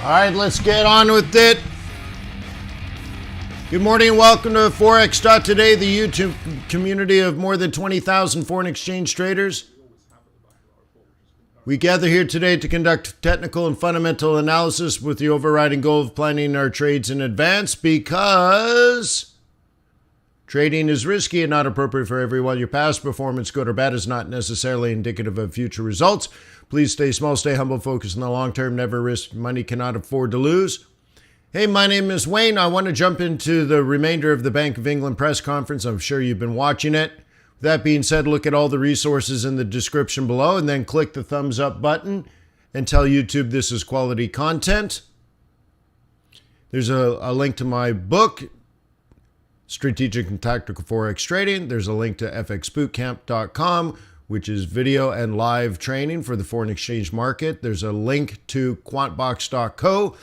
All right, let's get on with it. Good morning and welcome to Forex.Today, the YouTube community of more than 20,000 foreign exchange traders. We gather here today to conduct technical and fundamental analysis with the overriding goal of planning our trades in advance because trading is risky and not appropriate for everyone. Your past performance, good or bad, is not necessarily indicative of future results. Please stay small, stay humble, focus on the long term, never risk money cannot afford to lose. Hey, my name is Wayne. I want to jump into the remainder of the Bank of England press conference. I'm sure you've been watching it. With that being said, look at all the resources in the description below and then click the thumbs up button and tell YouTube this is quality content. There's a link to my book, Strategic and Tactical Forex Trading. There's a link to fxbootcamp.com, which is video and live training for the foreign exchange market. There's a link to quantbox.co,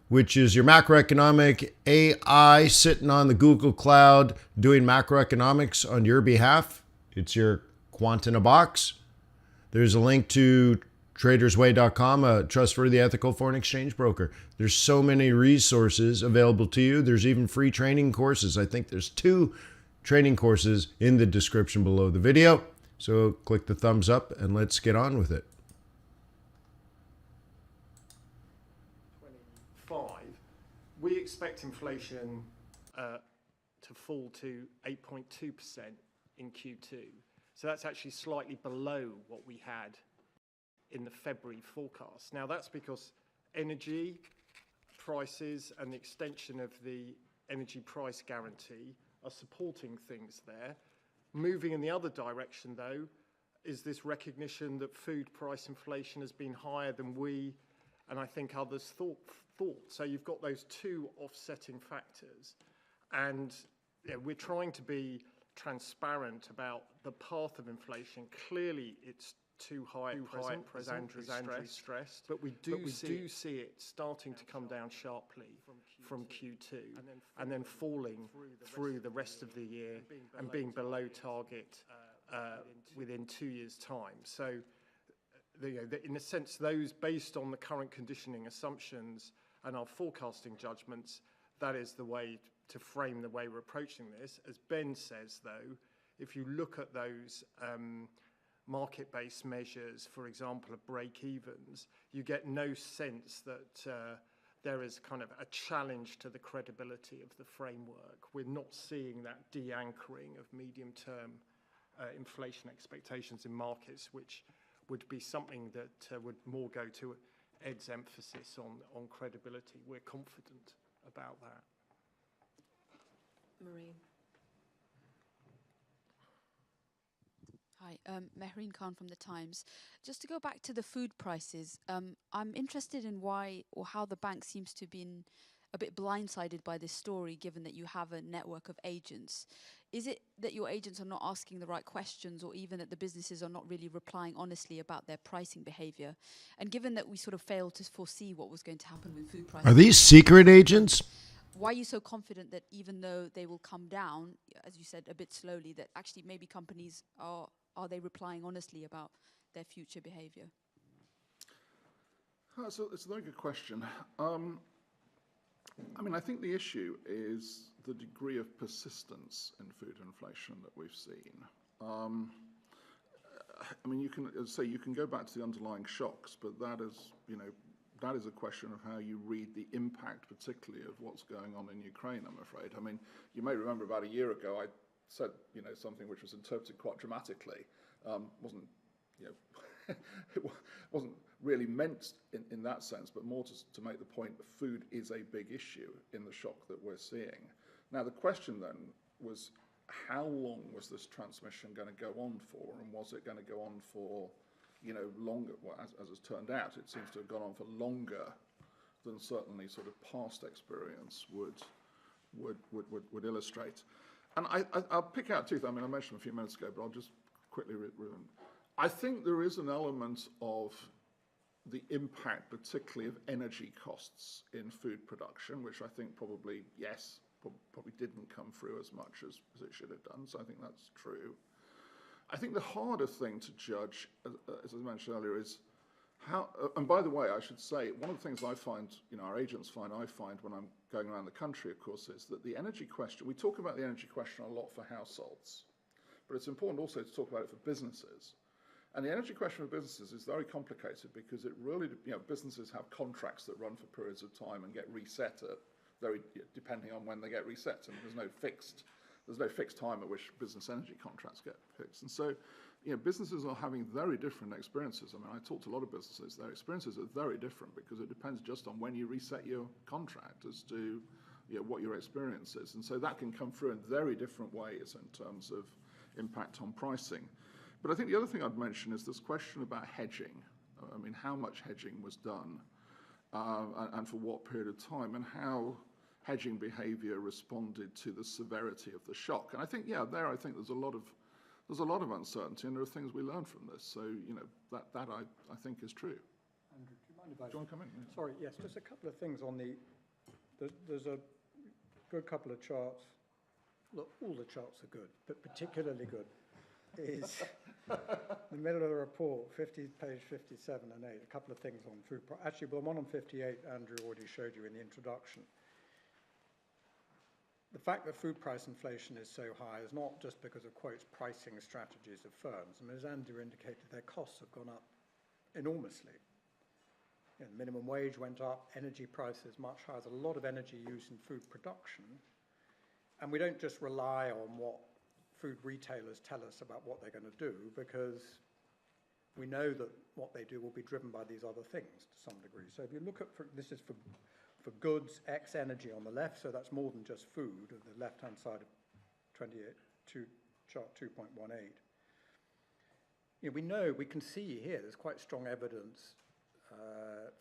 which is your macroeconomic AI sitting on the Google Cloud doing macroeconomics on your behalf. It's your Quant in a box. There's a link to tradersway.com, a trustworthy, ethical foreign exchange broker. There's so many resources available to you. There's even free training courses. I think there's 2 training courses in the description below the video. So click the thumbs up and let's get on with it. 25, we expect inflation to fall to 8.2% in Q2. So that's actually slightly below what we had in the February forecast. Now that's because energy prices and the extension of the energy price guarantee are supporting things there. Moving in the other direction though is this recognition that food price inflation has been higher than we and I think others thought. So you've got those 2 offsetting factors, and we're trying to be transparent about the path of inflation. Clearly it's too high at present, as Andrew stressed, but we do see it starting to come down sharply from Q2 and then falling through the rest of the year and being below target within 2 years' time. So in a sense, those based on the current conditioning assumptions and our forecasting judgments, that is the way to frame the way we're approaching this. As Ben says, though, if you look at those market-based measures, for example, of break-evens, you get no sense that there is kind of a challenge to the credibility of the framework. We're not seeing that de-anchoring of medium-term inflation expectations in markets, which would be something that would more go to Ed's emphasis on credibility. We're confident about that. Maureen. Hi, Mehreen Khan from The Times. Just to go back to the food prices, I'm interested in why or how the bank seems to have been a bit blindsided by this story, given that you have a network of agents. Is it that your agents are not asking the right questions, or even that the businesses are not really replying honestly about their pricing behavior? And given that we sort of failed to foresee what was going to happen with food prices... Are these secret agents? Why are you so confident that even though they will come down, as you said, a bit slowly, that actually maybe companies are they replying honestly about their future behavior? It's a very good question. I mean, I think the issue is the degree of persistence in food inflation that we've seen. I mean, you can go back to the underlying shocks, but that is a question of how you read the impact, particularly of what's going on in Ukraine, I'm afraid. I mean, you may remember about a year ago I said, something which was interpreted quite dramatically. It wasn't really meant in that sense, but more to make the point that food is a big issue in the shock that we're seeing. Now, the question then was, how long was this transmission going to go on for, and was it going to go on for longer? Well, as it's turned out, it seems to have gone on for longer than certainly sort of past experience would illustrate. And I'll pick out 2 things. I mean, I mentioned a few minutes ago, but I'll just quickly I think there is an element of the impact, particularly of energy costs in food production, which I think probably didn't come through as much as it should have done. So I think that's true. I think the harder thing to judge, as I mentioned earlier, is And by the way, I should say, one of the things I find, our agents find, I find when I'm going around the country, of course, is that the energy question, we talk about the energy question a lot for households, but it's important also to talk about it for businesses. And the energy question for businesses is very complicated because it really, businesses have contracts that run for periods of time and get reset depending on when they get reset, and there's no fixed time at which business energy contracts get fixed. And so, businesses are having very different experiences. I mean, I talk to a lot of businesses. Their experiences are very different because it depends just on when you reset your contract as to what your experience is. And so that can come through in very different ways in terms of impact on pricing. But I think the other thing I'd mention is this question about hedging. I mean, how much hedging was done and for what period of time, and how hedging behavior responded to the severity of the shock. And I think, I think there's a lot of uncertainty, and there are things we learn from this. So, that I think is true. Andrew, do you mind if I... Do you want to come in? Yeah. Sorry, yes, just a couple of things on there's a good couple of charts. Look, all the charts are good, but particularly good is the middle of the report, page 57 and 8, a couple of things on food price. Actually, the one on 58, Andrew already showed you in the introduction. The fact that food price inflation is so high is not just because of, quotes, pricing strategies of firms. I mean, as Andrew indicated, their costs have gone up enormously. Minimum wage went up, energy prices much higher. There's a lot of energy used in food production. And we don't just rely on what food retailers tell us about what they're going to do, because we know that what they do will be driven by these other things to some degree. So if you look at, this is for goods, X energy on the left, so that's more than just food, at the left-hand side of chart 2.18. We can see here, there's quite strong evidence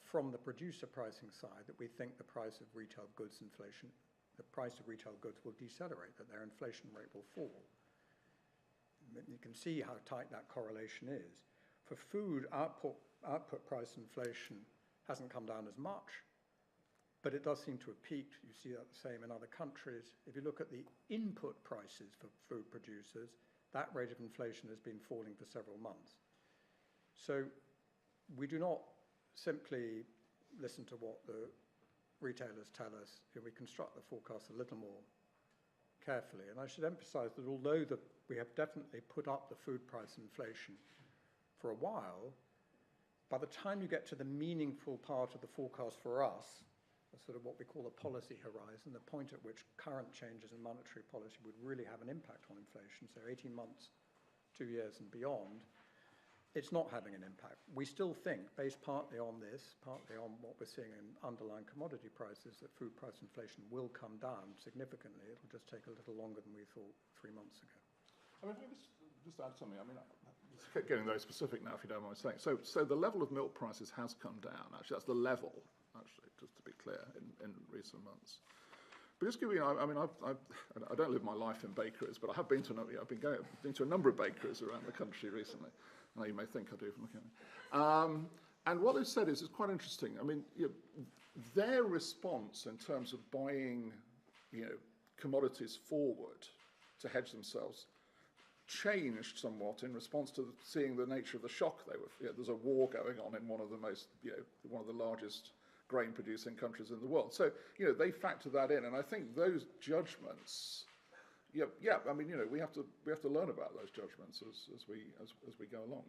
from the producer pricing side that we think the price of retail goods will decelerate, that their inflation rate will fall. You can see how tight that correlation is. For food, output price inflation hasn't come down as much, but it does seem to have peaked. You see that the same in other countries. If you look at the input prices for food producers, that rate of inflation has been falling for several months. So we do not simply listen to what the retailers tell us. We construct the forecast a little more carefully. And I should emphasize that although we have definitely put up the food price inflation for a while, by the time you get to the meaningful part of the forecast for us, sort of what we call a policy horizon, the point at which current changes in monetary policy would really have an impact on inflation, so 18 months, 2 years and beyond, it's not having an impact. We still think, based partly on this, partly on what we're seeing in underlying commodity prices, that food price inflation will come down significantly. It'll just take a little longer than we thought 3 months ago. I mean, if I just add something. I mean, it's getting very specific now, if you don't mind saying. So the level of milk prices has come down. Actually, that's the level, actually, just to be clear, in recent months. But just giving, I mean, I don't live my life in bakeries, but I have been to a number of bakeries around the country recently. I know you may think I do from looking at me. And what they've said is quite interesting. I mean, their response in terms of buying, commodities forward to hedge themselves changed somewhat in response to seeing the nature of the shock they were. There's a war going on in one of the largest grain-producing countries in the world. So, they factor that in, and I think those judgments. I mean, we have to learn about those judgments as we go along.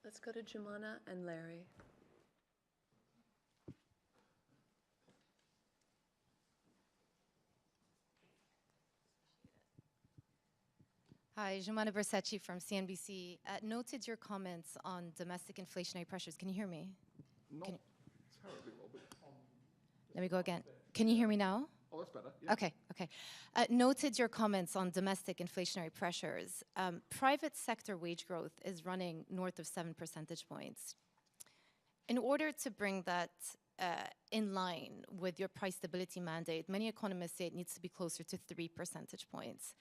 Let's go to Jumana and Larry. Hi, Jumana Bersetti from CNBC. Noted your comments on domestic inflationary pressures. Can you hear me? Not terribly well, but Let me go again. Can you hear me now? oh, that's better. Yeah. Okay. Noted your comments on domestic inflationary pressures. Private sector wage growth is running north of 7 percentage points. In order to bring that in line with your price stability mandate, many economists say it needs to be closer to 3 percentage points.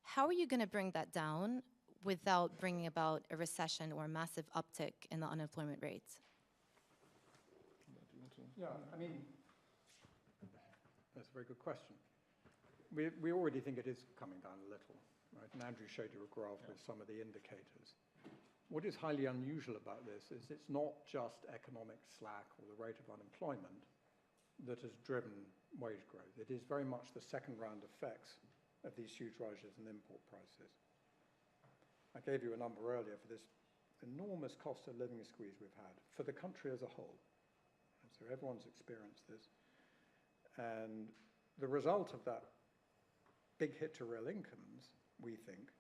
How are you going to bring that down without bringing about a recession or a massive uptick in the unemployment rate? Yeah, I mean, that's a very good question. We already think it is coming down a little, right? And Andrew showed you a graph with some of the indicators. What is highly unusual about this is it's not just economic slack or the rate of unemployment that has driven wage growth. It is very much the second round effects of these huge rises in import prices. I gave you a number earlier for this enormous cost of living squeeze we've had for the country as a whole. And so everyone's experienced this. And the result of that big hit to real incomes, we think,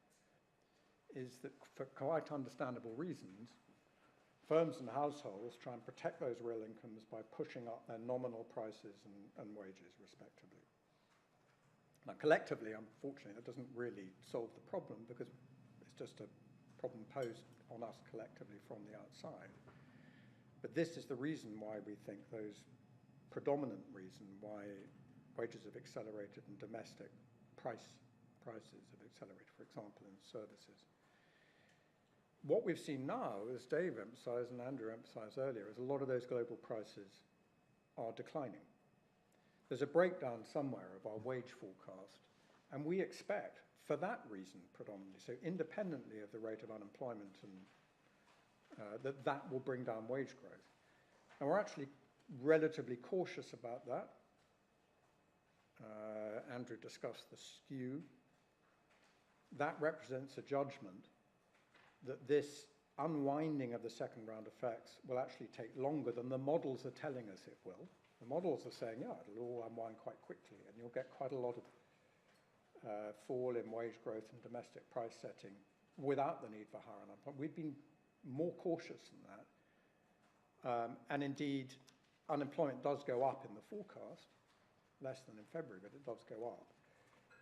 is that for quite understandable reasons, firms and households try and protect those real incomes by pushing up their nominal prices and wages, respectively. Now, collectively, unfortunately, that doesn't really solve the problem because it's just a problem posed on us collectively from the outside. But this is the reason why we think those predominant reason why wages have accelerated and domestic prices have accelerated, for example, in services. What we've seen now, as Dave emphasized and Andrew emphasized earlier, is a lot of those global prices are declining. There's a breakdown somewhere of our wage forecast, and we expect, for that reason predominantly, so independently of the rate of unemployment, and that will bring down wage growth. And we're actually relatively cautious about that. Andrew discussed the skew. That represents a judgment that this unwinding of the second round effects will actually take longer than the models are telling us it will. The models are saying, yeah, it'll all unwind quite quickly, and you'll get quite a lot of fall in wage growth and domestic price setting without the need for higher unemployment. We've been more cautious than that. And indeed, unemployment does go up in the forecast, less than in February, but it does go up.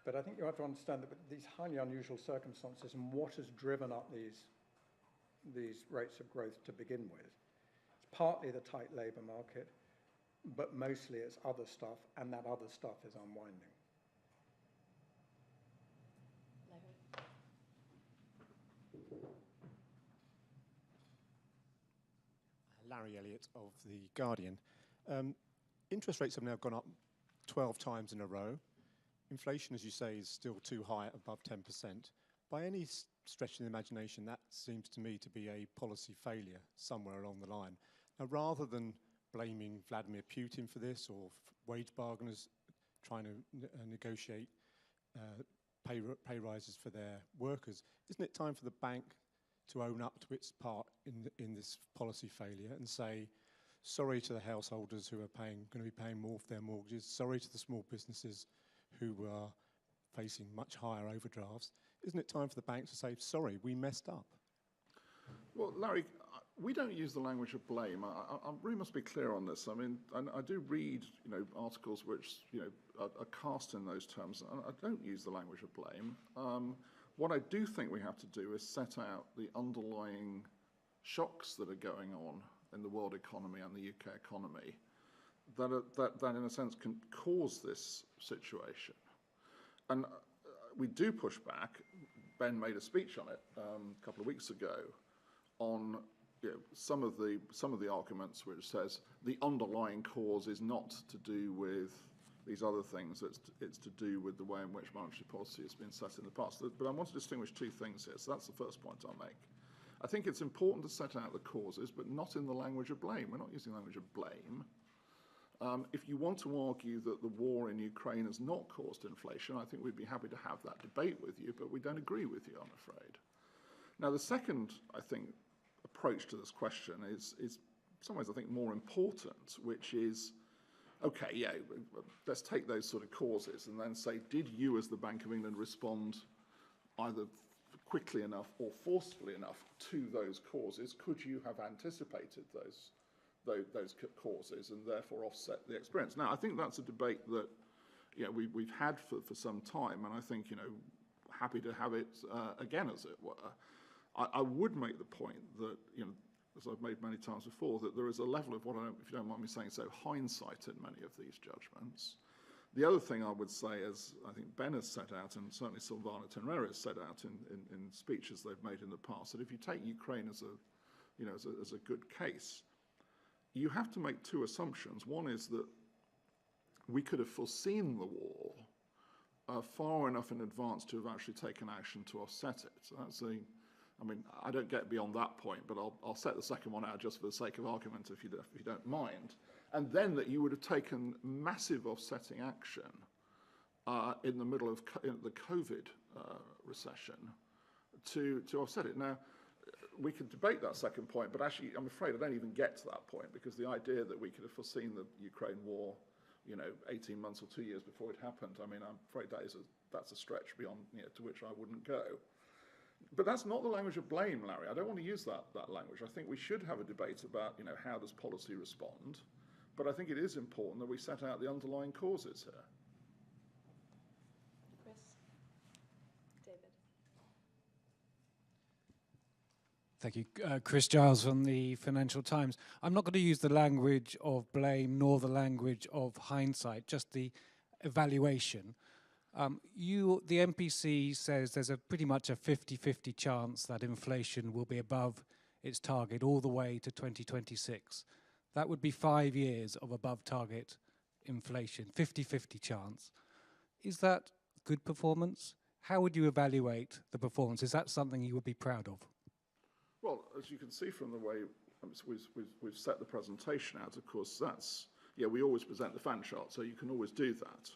But I think you have to understand that with these highly unusual circumstances and what has driven up these rates of growth to begin with, it's partly the tight labour market, but mostly it's other stuff, and that other stuff is unwinding. Larry Elliott of The Guardian. Interest rates have now gone up 12 times in a row. Inflation, as you say, is still too high, above 10%. By any stretch of the imagination, that seems to me to be a policy failure somewhere along the line. Now, rather than blaming Vladimir Putin for this or wage bargainers trying to negotiate pay rises for their workers, isn't it time for the bank to own up to its part in this policy failure and say, sorry to the householders who are going to be paying more for their mortgages, sorry to the small businesses who are facing much higher overdrafts. Isn't it time for the bank to say, sorry, we messed up? Well, Larry, we don't use the language of blame. I really must be clear on this. I mean, I do read, articles which, are cast in those terms, and I don't use the language of blame. What I do think we have to do is set out the underlying shocks that are going on in the world economy and the UK economy that in a sense can cause this situation. And we do push back. Ben made a speech on it a couple of weeks ago on some of the arguments which says the underlying cause is not to do with these other things, it's to do with the way in which monetary policy has been set in the past. But I want to distinguish two things here, so that's the first point I'll make. I think it's important to set out the causes, but not in the language of blame. We're not using the language of blame. If you want to argue that the war in Ukraine has not caused inflation, I think we'd be happy to have that debate with you, but we don't agree with you, I'm afraid. Now, the second, I think, approach to this question is in some ways, I think, more important, which is, okay, yeah, let's take those sort of causes and then say, did you as the Bank of England respond either quickly enough or forcefully enough to those causes? Could you have anticipated those causes and therefore offset the experience? Now, I think that's a debate that we've had for some time, and I think happy to have it again, as it were. I would make the point that as I've made many times before, that there is a level of what if you don't mind me saying so, hindsight in many of these judgments. The other thing I would say, as I think Ben has set out, and certainly Silvana Tenreyra has set out in speeches they've made in the past, that if you take Ukraine as a good case, you have to make two assumptions. One is that we could have foreseen the war far enough in advance to have actually taken action to offset it. So that's I mean, I don't get beyond that point, but I'll set the second one out just for the sake of argument, if you don't mind. And then that you would have taken massive offsetting action in the middle of the COVID recession to offset it. Now, we could debate that second point, but actually, I'm afraid I don't even get to that point, because the idea that we could have foreseen the Ukraine war, 18 months or 2 years before it happened, I mean, I'm afraid that's a stretch beyond, to which I wouldn't go. But that's not the language of blame, Larry. I don't want to use that language. I think we should have a debate about, how does policy respond? But I think it is important that we set out the underlying causes here. Chris? David? Thank you. Chris Giles from the Financial Times. I'm not going to use the language of blame nor the language of hindsight, just the evaluation. The MPC says there's pretty much a 50-50 chance that inflation will be above its target all the way to 2026. That would be 5 years of above target inflation, 50-50 chance. Is that good performance? How would you evaluate the performance? Is that something you would be proud of? Well, as you can see from the way we've set the presentation out, of course, we always present the fan chart, so you can always do that.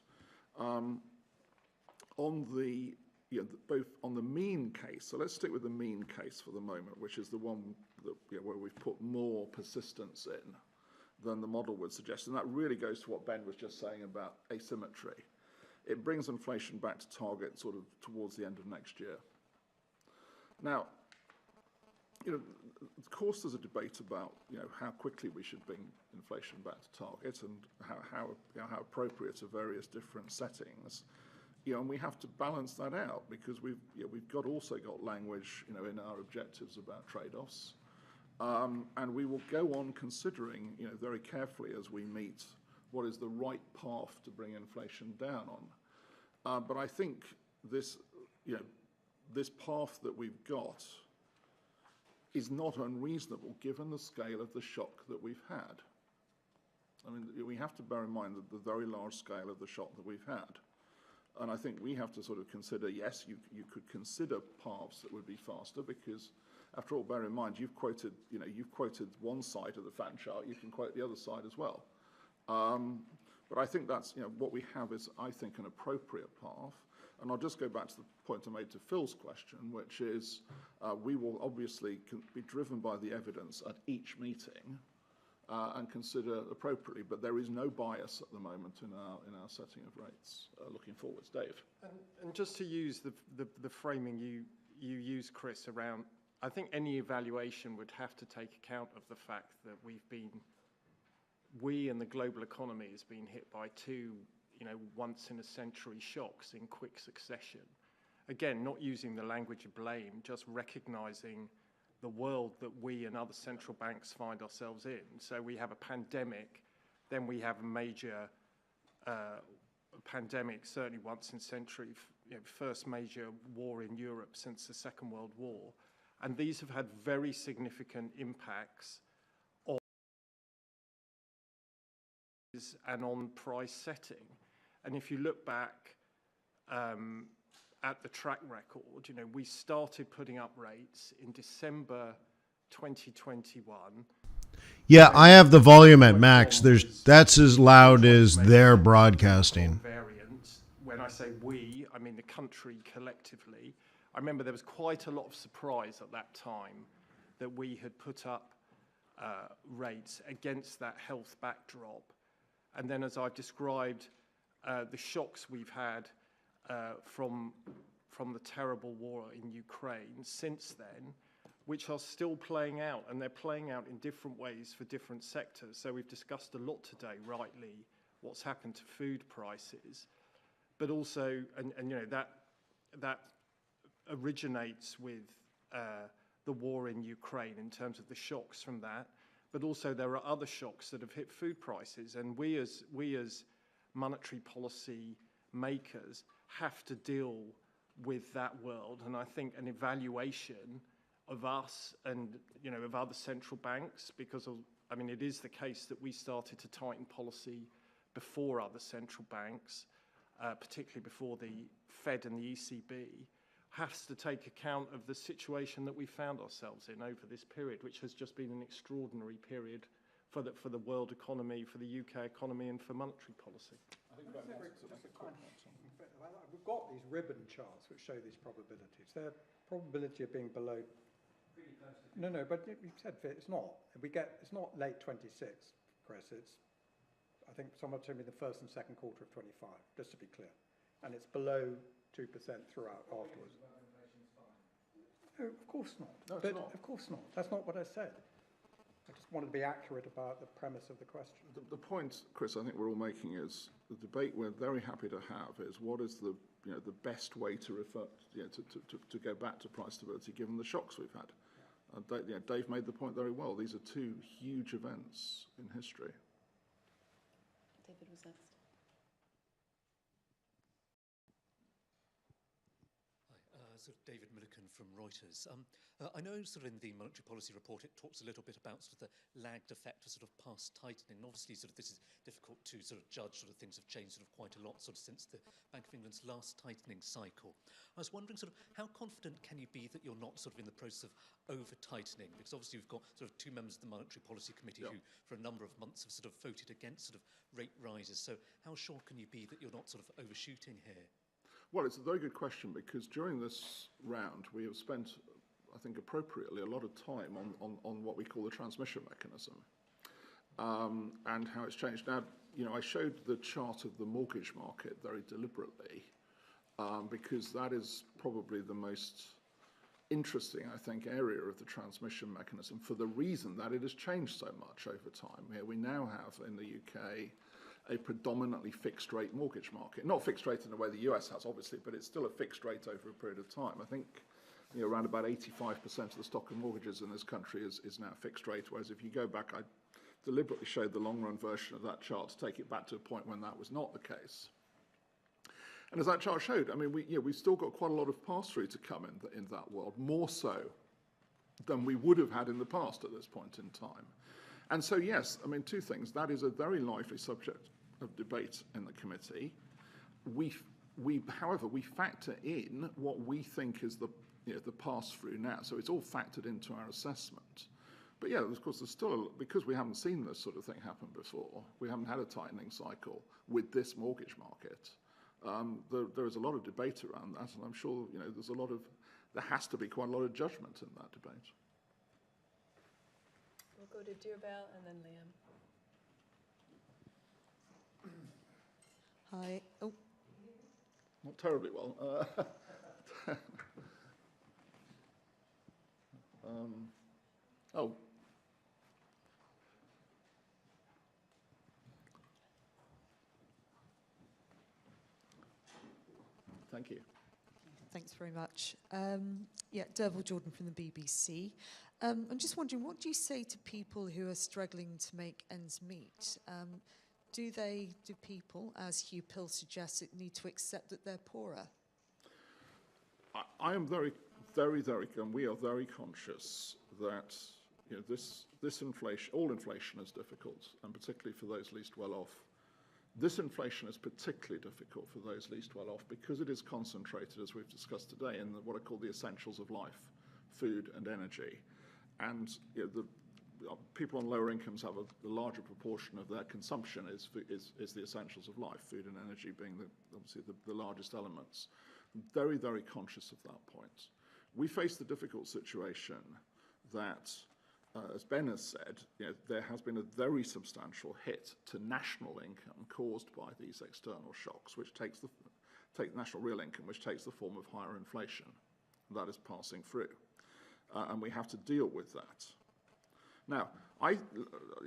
Both on the mean case, so let's stick with the mean case for the moment, which is the one that, where we've put more persistence in than the model would suggest. And that really goes to what Ben was just saying about asymmetry. It brings inflation back to target sort of towards the end of next year. Now, of course there's a debate about, how quickly we should bring inflation back to target and how appropriate are various different settings. And we have to balance that out, because we've also got language, in our objectives about trade-offs, and we will go on considering, very carefully as we meet what is the right path to bring inflation down on. But I think this path that we've got is not unreasonable given the scale of the shock that we've had. I mean, we have to bear in mind the very large scale of the shock that we've had. And I think we have to sort of consider, yes, you could consider paths that would be faster, because after all, bear in mind, you've quoted one side of the fan chart, you can quote the other side as well. But I think that's, what we have is, I think, an appropriate path. And I'll just go back to the point I made to Phil's question, which is we will obviously be driven by the evidence at each meeting and consider appropriately, but there is no bias at the moment in our setting of rates looking forwards. Dave? And just to use the framing you use, Chris, around, I think any evaluation would have to take account of the fact that we and the global economy has been hit by two, once in a century shocks in quick succession. Again, not using the language of blame, just recognizing the world that we and other central banks find ourselves in. So we have a pandemic, then we have a major pandemic, certainly once in century, first major war in Europe since the Second World War. And these have had very significant impacts on and on price setting. And if you look back at the track record, we started putting up rates in December 2021. Yeah, I have the volume at max. That's as loud as they're broadcasting. Variance. When I say we, I mean the country collectively. I remember there was quite a lot of surprise at that time that we had put up rates against that health backdrop. And then, as I've described, the shocks we've had from the terrible war in Ukraine since then, which are still playing out, and they're playing out in different ways for different sectors. So we've discussed a lot today, rightly, what's happened to food prices, but also, that originates with the war in Ukraine in terms of the shocks from that, but also there are other shocks that have hit food prices, and we as monetary policy makers have to deal with that world. And I think an evaluation of us and of other central banks, because it is the case that we started to tighten policy before other central banks, particularly before the Fed and the ECB, has to take account of the situation that we found ourselves in over this period, which has just been an extraordinary period for the world economy, for the UK economy, and for monetary policy. We've got these ribbon charts which show these probabilities. Their probability of being below. No, but you said it's not. It's not late 26, Chris. It's, I think someone told me the first and second quarter of 25, just to be clear, and it's below 2% throughout afterwards. No, of course not. No, but it's not. Of course not. That's not what I said. I just wanted to be accurate about the premise of the question. The point, Chris, I think we're all making is the debate we're very happy to have is what is the best way to refer to go back to price stability given the shocks we've had. Dave made the point very well. These are two huge events in history. David was next. Sort of David Millikan from Reuters. I know sort of in the monetary policy report it talks a little bit about sort of the lagged effect of sort of past tightening. And obviously sort of this is difficult to sort of judge, sort of things have changed sort of quite a lot sort of since the Bank of England's last tightening cycle. I was wondering sort of how confident can you be that you're not sort of in the process of over-tightening? Because obviously we've got sort of two members of the Monetary Policy Committee who for a number of months have sort of voted against sort of rate rises. So how sure can you be that you're not sort of overshooting here? Well, it's a very good question because during this round we have spent, I think appropriately, a lot of time on what we call the transmission mechanism and how it's changed. Now, I showed the chart of the mortgage market very deliberately because that is probably the most interesting, I think, area of the transmission mechanism for the reason that it has changed so much over time. Here we now have in the UK a predominantly fixed rate mortgage market. Not fixed rate in the way the US has, obviously, but it's still a fixed rate over a period of time. I think around about 85% of the stock of mortgages in this country is now fixed rate, whereas if you go back, I deliberately showed the long run version of that chart to take it back to a point when that was not the case. And as that chart showed, I mean, we've still got quite a lot of pass-through to come in that world, more so than we would have had in the past at this point in time. And so, yes, I mean, two things. That is a very lively subject of debate in the committee. However, we factor in what we think is the pass-through now. So it's all factored into our assessment. But yeah, of course, there's still, because we haven't seen this sort of thing happen before, we haven't had a tightening cycle with this mortgage market. There is a lot of debate around that, and I'm sure there has to be quite a lot of judgment in that debate. We'll go to Deirbel and then Liam. Hi. Oh. Not terribly well. Oh. Thank you. Thanks very much. Yeah, Derval Jordan from the BBC. I'm just wondering, what do you say to people who are struggling to make ends meet? Do people, as Hugh Pill suggests, need to accept that they're poorer? I am very, and we are very conscious that this inflation, all inflation is difficult, and particularly for those least well off. This inflation is particularly difficult for those least well off because it is concentrated, as we've discussed today, in what are called the essentials of life, food and energy. And people on lower incomes have a larger proportion of their consumption is the essentials of life, food and energy being obviously the largest elements. I'm very, very conscious of that point. We face the difficult situation that, as Ben has said, there has been a very substantial hit to national income caused by these external shocks, which takes national real income, which takes the form of higher inflation. That is passing through, and we have to deal with that. Now,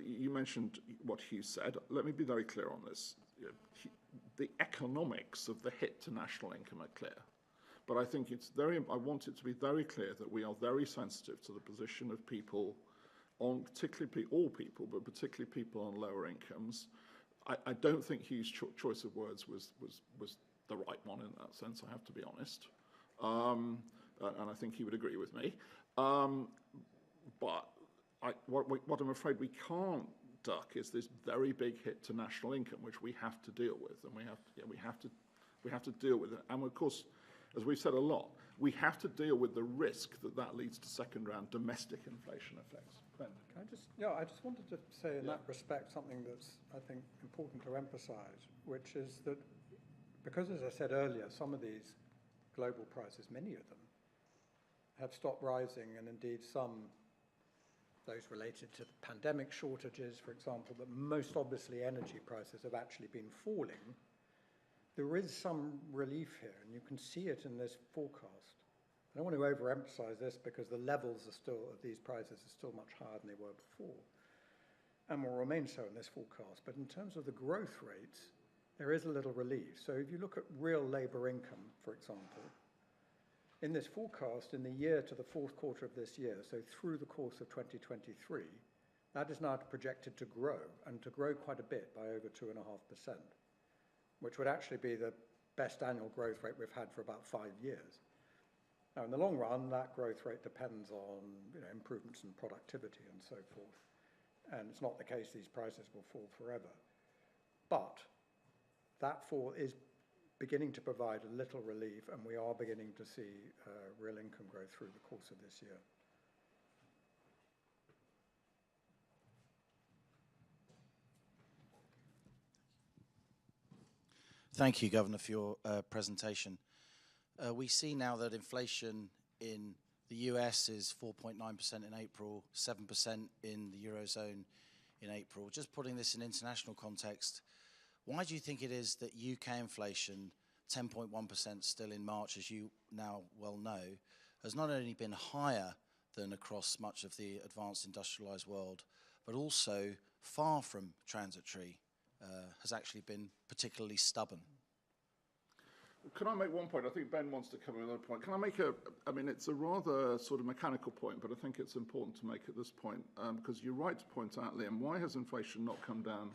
you mentioned what Hugh said. Let me be very clear on this. The economics of the hit to national income are clear. But I think I want it to be very clear that we are very sensitive to the position of people particularly all people, but particularly people on lower incomes. I don't think Hugh's choice of words was the right one in that sense, I have to be honest. And I think he would agree with me. But what I'm afraid we can't duck is this very big hit to national income, which we have to deal with, and we have to deal with it. And of course, as we've said a lot, we have to deal with the risk that that leads to second-round domestic inflation effects. Ben? Can I just wanted to say in that respect something that's, I think, important to emphasize, which is that because, as I said earlier, some of these global prices, many of them, have stopped rising, and indeed some, those related to pandemic shortages, for example, but most obviously energy prices have actually been falling. There is some relief here, and you can see it in this forecast. I don't want to overemphasize this because the levels are still, of these prices are still much higher than they were before, and will remain so in this forecast. But in terms of the growth rates, there is a little relief. So if you look at real labour income, for example, in this forecast, in the year to the fourth quarter of this year, so through the course of 2023, that is now projected to grow, and to grow quite a bit by over 2.5%, which would actually be the best annual growth rate we've had for about 5 years. Now, in the long run, that growth rate depends on improvements in productivity and so forth. And it's not the case these prices will fall forever. But that fall is beginning to provide a little relief, and we are beginning to see real income growth through the course of this year. Thank you, Governor, for your presentation. We see now that inflation in the US is 4.9% in April, 7% in the Eurozone in April. Just putting this in international context, why do you think it is that UK inflation, 10.1% still in March, as you now well know, has not only been higher than across much of the advanced industrialized world, but also far from transitory, has actually been particularly stubborn? Can I make one point? I think Ben wants to cover another point. Can I make I mean, it's a rather sort of mechanical point, but I think it's important to make at this point, because you're right to point out, Liam, why has inflation not come down,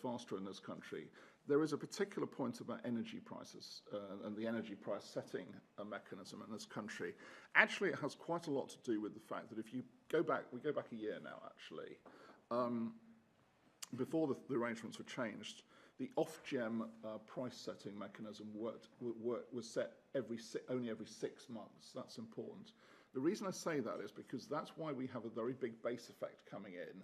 faster in this country? There is a particular point about energy prices and the energy price setting mechanism in this country. Actually, it has quite a lot to do with the fact that if you go back, we go back a year now, actually, before the arrangements were changed, the off-gem price setting mechanism was set only every 6 months. That's important. The reason I say that is because that's why we have a very big base effect coming in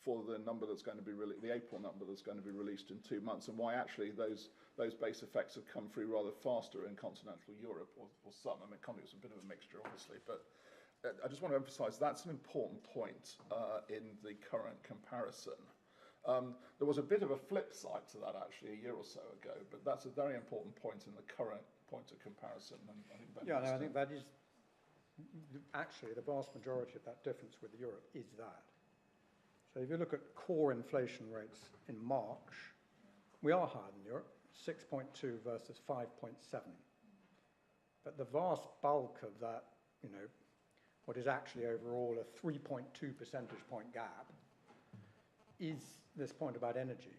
for the number that's going to be the April number that's going to be released in 2 months, and why actually those base effects have come through rather faster in continental Europe or some. I mean, it's a bit of a mixture, obviously, but I just want to emphasize that's an important point in the current comparison. There was a bit of a flip side to that actually a year or so ago, but that's a very important point in the current point of comparison. And I think that is actually the vast majority of that difference with Europe is that. So if you look at core inflation rates in March, we are higher than Europe, 6.2 versus 5.7. But the vast bulk of that, what is actually overall a 3.2 percentage point gap, is this point about energy.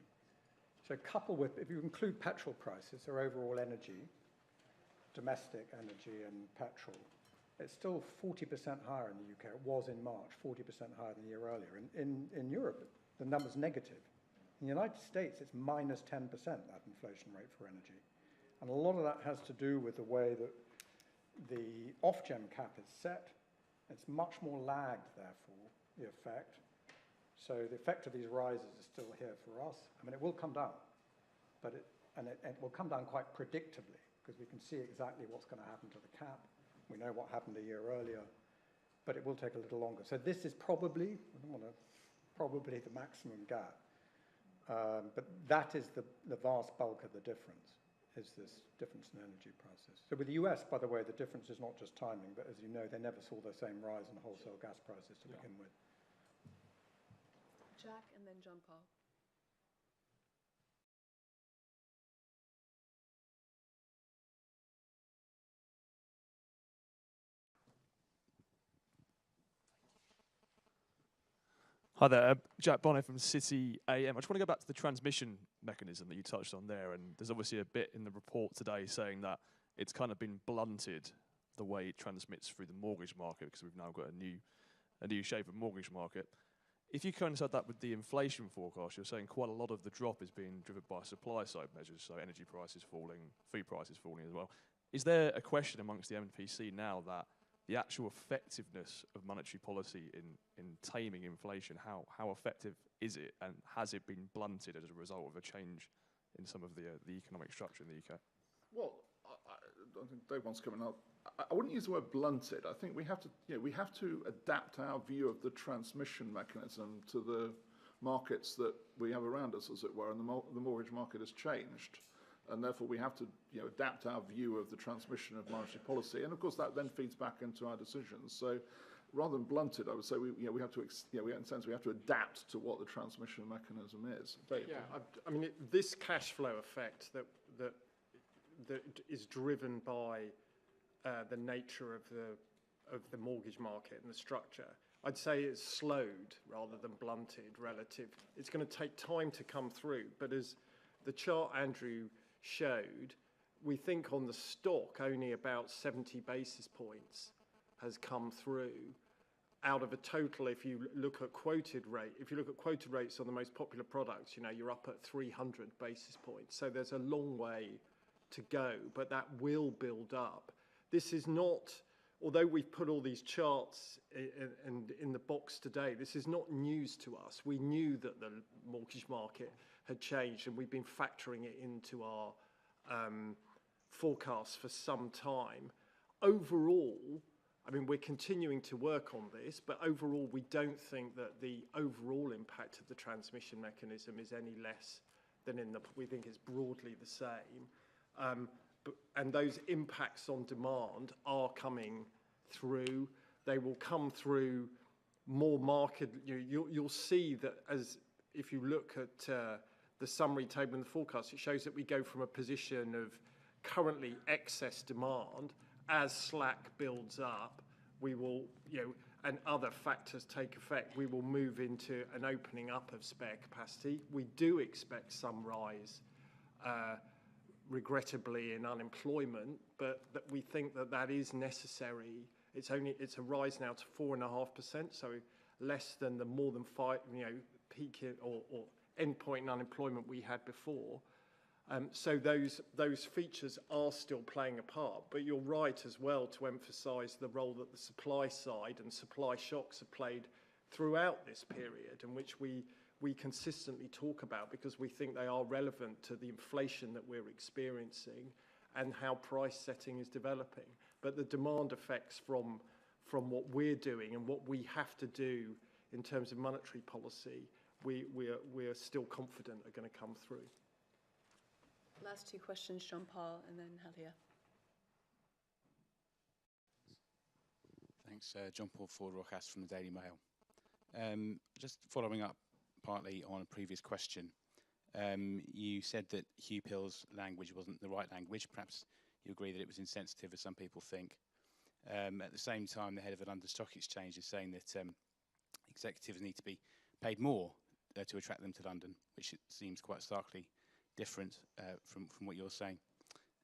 So coupled with, if you include petrol prices, or overall energy, domestic energy and petrol, it's still 40% higher in the UK. It was in March, 40% higher than the year earlier. In Europe, the number's negative. In the United States, it's minus 10%, that inflation rate for energy. And a lot of that has to do with the way that the off-gem cap is set. It's much more lagged, therefore, the effect. So the effect of these rises is still here for us. I mean, it will come down, but it will come down quite predictably, because we can see exactly what's going to happen to the cap. We know what happened a year earlier, but it will take a little longer. So this is probably the maximum gap. But that is the vast bulk of the difference, is this difference in energy prices. So with the US, by the way, the difference is not just timing, but as you know, they never saw the same rise in wholesale gas prices to begin with. Jack and then John Paul. Hi there, Jack Bonnet from City AM. I just want to go back to the transmission mechanism that you touched on there, and there's obviously a bit in the report today saying that it's kind of been blunted, the way it transmits through the mortgage market, because we've now got a new shape of mortgage market. If you coincide that with the inflation forecast, you're saying quite a lot of the drop is being driven by supply side measures, so energy prices falling, food prices falling as well. Is there a question amongst the MPC now that the actual effectiveness of monetary policy in taming inflation, how effective is it, and has it been blunted as a result of a change in some of the economic structure in the UK? Well, I think Dave wants to come in. I wouldn't use the word blunted. I think we have to adapt our view of the transmission mechanism to the markets that we have around us, as it were, and the mortgage market has changed. And therefore, we have to adapt our view of the transmission of monetary policy. And of course, that then feeds back into our decisions. So rather than blunted, I would say we have to, in a sense, we have to adapt to what the transmission mechanism is. Dave? Yeah, I mean, this cash flow effect that is driven by the nature of the mortgage market and the structure, I'd say it's slowed rather than blunted relative. It's going to take time to come through, but as the chart Andrew showed, we think on the stock only about 70 basis points has come through out of a total. If you look at quoted rates on the most popular products, you're up at 300 basis points. So there's a long way to go, but that will build up. This is not, although we've put all these charts in the box today, this is not news to us. We knew that the mortgage market had changed, and we've been factoring it into our forecasts for some time. Overall, I mean, we're continuing to work on this, but overall, we don't think that the overall impact of the transmission mechanism is any less than we think it's broadly the same. And those impacts on demand are coming through. They will come through more market. You'll see that if you look at the summary table and the forecast, it shows that we go from a position of currently excess demand. As slack builds up, we will, and other factors take effect, we will move into an opening up of spare capacity. We do expect some rise, regrettably, in unemployment, but that we think that is necessary. It's a rise now to 4.5%, so less than the more than 5, peak or endpoint in unemployment we had before. So those features are still playing a part, but you're right as well to emphasise the role that the supply side and supply shocks have played throughout this period, in which we consistently talk about, because we think they are relevant to the inflation that we're experiencing and how price setting is developing. But the demand effects from what we're doing and what we have to do in terms of monetary policy, we are still confident are going to come through. Last two questions, Jean-Paul, and then Halia. Thanks, John-Paul Ford-Rojas from the Daily Mail. Just following up partly on a previous question, you said that Hugh Pill's language wasn't the right language. Perhaps you agree that it was insensitive, as some people think. At the same time, the head of the London Stock Exchange is saying that executives need to be paid more to attract them to London, which it seems quite starkly different from what you're saying.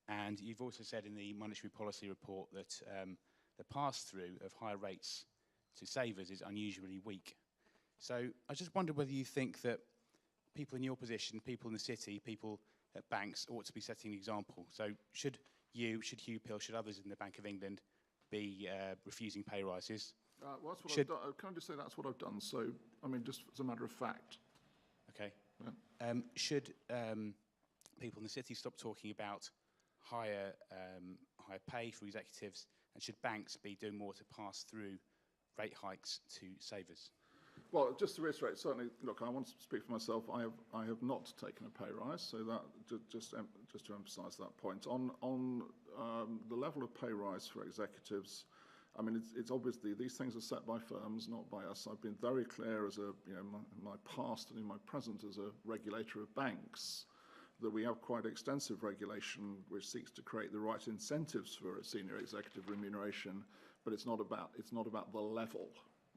And you've also said in the monetary policy report that the pass-through of higher rates to savers is unusually weak. So I just wondered whether you think that people in your position, people in the city, people at banks ought to be setting an example. So should Hugh Pill, should others in the Bank of England be refusing pay rises? Well, that's what I've done. Can I just say that's what I've done? So, I mean, just as a matter of fact. Okay. Yeah. Should people in the city stop talking about higher pay for executives, and should banks be doing more to pass through rate hikes to savers? Well, just to reiterate, certainly, look, I want to speak for myself. I have not taken a pay rise, so that just to emphasise that point. On the level of pay rise for executives, I mean, it's obviously these things are set by firms, not by us. I've been very clear as in my past and in my present as a regulator of banks, that we have quite extensive regulation which seeks to create the right incentives for a senior executive remuneration, but it's not about the level.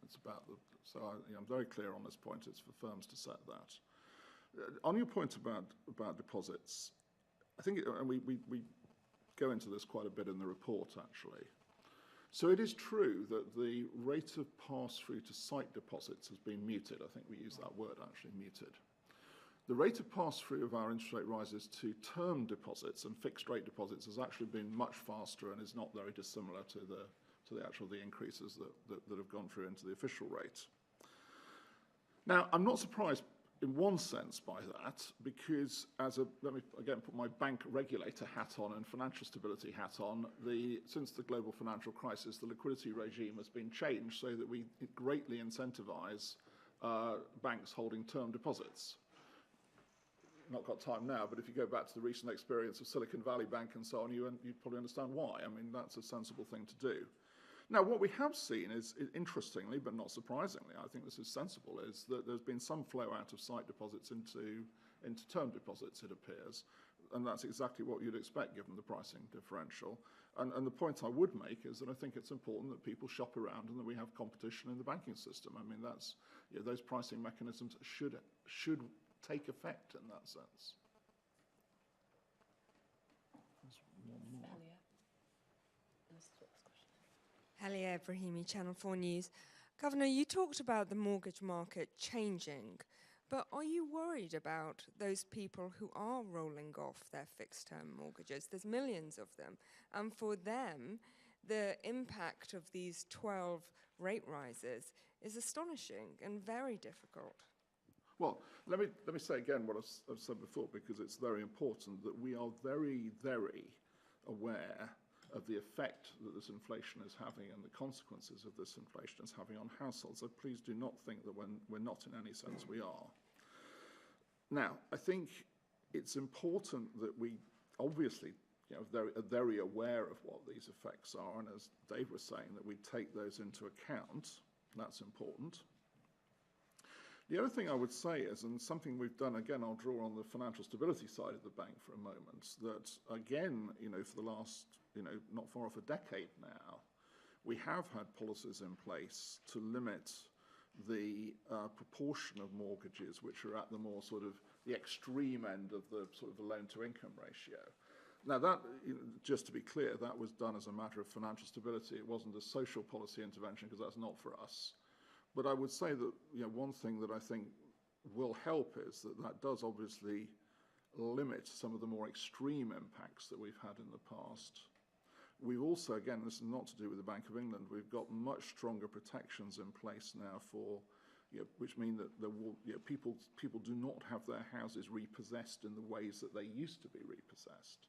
It's about so I'm very clear on this point. It's for firms to set that. On your point about deposits, I think, and we go into this quite a bit in the report actually. So it is true that the rate of pass-through to sight deposits has been muted. I think we use that word actually, muted. The rate of pass-through of our interest rate rises to term deposits and fixed rate deposits has actually been much faster and is not very dissimilar to the increases that have gone through into the official rate. Now, I'm not surprised in one sense by that, because let me again put my bank regulator hat on and financial stability hat on, since the global financial crisis, the liquidity regime has been changed so that we greatly incentivize banks holding term deposits. Not got time now, but if you go back to the recent experience of Silicon Valley Bank and so on, you'd probably understand why. I mean, that's a sensible thing to do. Now, what we have seen is, interestingly, but not surprisingly, I think this is sensible, is that there's been some flow out of sight deposits into term deposits, it appears. And that's exactly what you'd expect given the pricing differential. And the point I would make is that I think it's important that people shop around and that we have competition in the banking system. I mean, those pricing mechanisms should take effect in that sense. Halia Ibrahimi, Channel 4 News. Governor, you talked about the mortgage market changing, but are you worried about those people who are rolling off their fixed-term mortgages? There's millions of them, and for them, the impact of these 12 rate rises is astonishing and very difficult. Well, let me say again what I've said before, because it's very important that we are very, very aware of the effect that this inflation is having and the consequences of this inflation is having on households. So please do not think that we're not in any sense we are. Now, I think it's important that we obviously are very aware of what these effects are, and as Dave was saying, that we take those into account. That's important. The other thing I would say is, and something we've done, again, I'll draw on the financial stability side of the bank for a moment, that again, for the last, not far off a decade now, we have had policies in place to limit the proportion of mortgages which are at the more sort of the extreme end of the sort of the loan to income ratio. Now that, just to be clear, that was done as a matter of financial stability. It wasn't a social policy intervention, because that's not for us. But I would say that one thing that I think will help is that does obviously limit some of the more extreme impacts that we've had in the past. We've also, again, this is not to do with the Bank of England, we've got much stronger protections in place now for, which mean that there will, people do not have their houses repossessed in the ways that they used to be repossessed.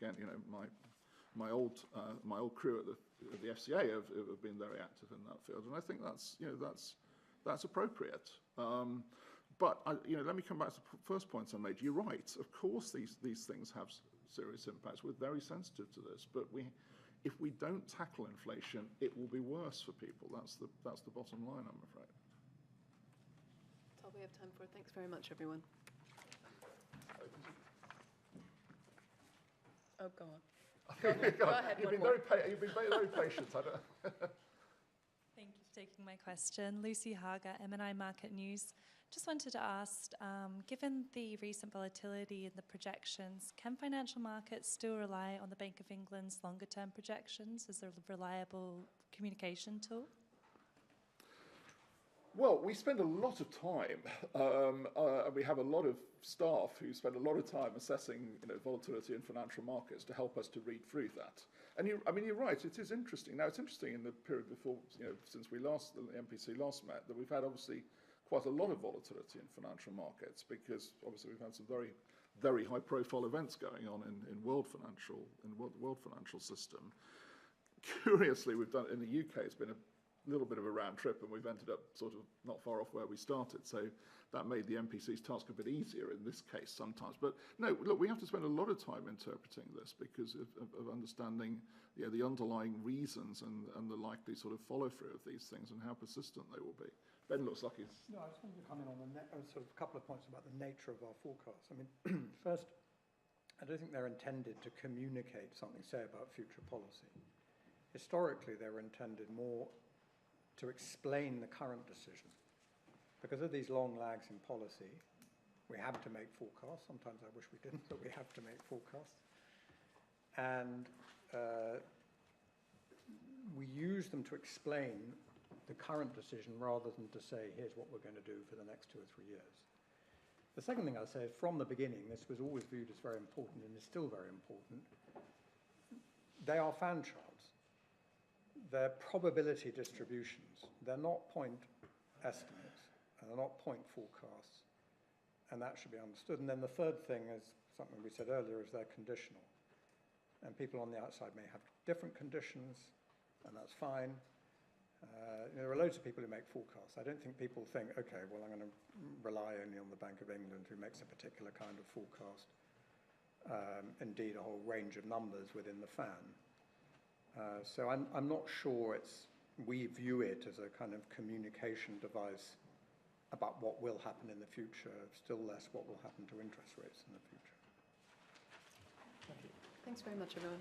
Again, my old crew at the FCA have been very active in that field, and I think that's appropriate. But let me come back to the first point I made. You're right. Of course, these things have serious impacts. We're very sensitive to this, but if we don't tackle inflation, it will be worse for people. That's the bottom line, I'm afraid. That's all we have time for. Thanks very much, everyone. Oh, go on. Go ahead. You've been very patient. Thank you for taking my question. Lucy Haga, M&I Market News. Just wanted to ask, given the recent volatility in the projections, can financial markets still rely on the Bank of England's longer-term projections as a reliable communication tool? Well, we spend a lot of time, and we have a lot of staff who spend a lot of time assessing volatility in financial markets to help us to read through that. And you're right, it is interesting. Now, it's interesting in the period before, since the MPC last met, that we've had obviously quite a lot of volatility in financial markets, because obviously we've had some very, very high-profile events going on in the world financial system. Curiously, we've done in the UK, it's been a little bit of a round trip, and we've ended up sort of not far off where we started. So that made the MPC's task a bit easier in this case sometimes. But no, look, we have to spend a lot of time interpreting this because of understanding the underlying reasons and the likely sort of follow-through of these things and how persistent they will be. Ben looks like he's... No, I just wanted to come in on sort of a couple of points about the nature of our forecasts. I mean, first, I don't think they're intended to communicate something, say, about future policy. Historically, they were intended more to explain the current decision. Because of these long lags in policy, we have to make forecasts. Sometimes I wish we didn't, but we have to make forecasts. And we use them to explain the current decision rather than to say, here's what we're going to do for the next 2 or 3 years. The second thing I say is from the beginning, this was always viewed as very important and is still very important. They are fan charts. They're probability distributions. They're not point estimates, and they're not point forecasts. And that should be understood. And then the third thing is something we said earlier, is they're conditional. And people on the outside may have different conditions, and that's fine. There are loads of people who make forecasts. I don't think people think, okay, well, I'm going to rely only on the Bank of England who makes a particular kind of forecast. Indeed, a whole range of numbers within the fan. So I'm not sure we view it as a kind of communication device about what will happen in the future, still less what will happen to interest rates in the future. Thank you. Thanks very much, everyone.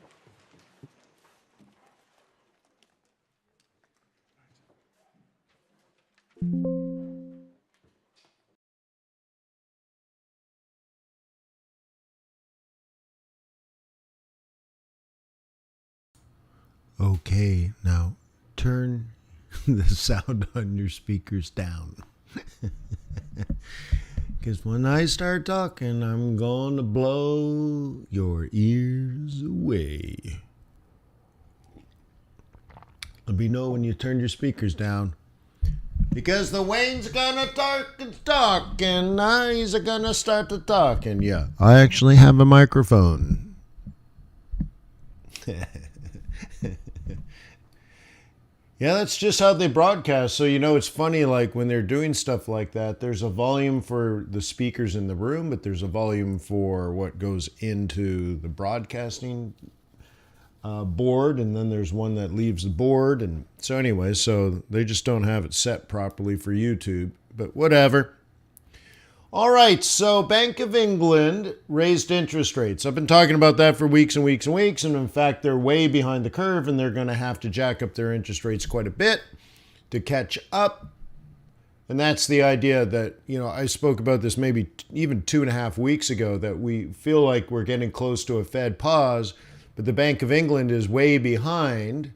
Okay, now turn the sound on your speakers down. Because when I start talking, I'm going to blow your ears away. Let me know when you turn your speakers down. Because the Wayne's gonna talk and talk, and he's gonna start to talk. And yeah, I actually have a microphone. Yeah, that's just how they broadcast. So, it's funny, like when they're doing stuff like that, there's a volume for the speakers in the room, but there's a volume for what goes into the broadcasting board, and then there's one that leaves the board. And so anyway, so they just don't have it set properly for YouTube, but whatever. All right, so Bank of England raised interest rates. I've been talking about that for weeks and weeks and weeks, and in fact, they're way behind the curve, and they're going to have to jack up their interest rates quite a bit to catch up. And that's the idea that, I spoke about this maybe even 2.5 weeks ago, that we feel like we're getting close to a Fed pause, but the Bank of England is way behind.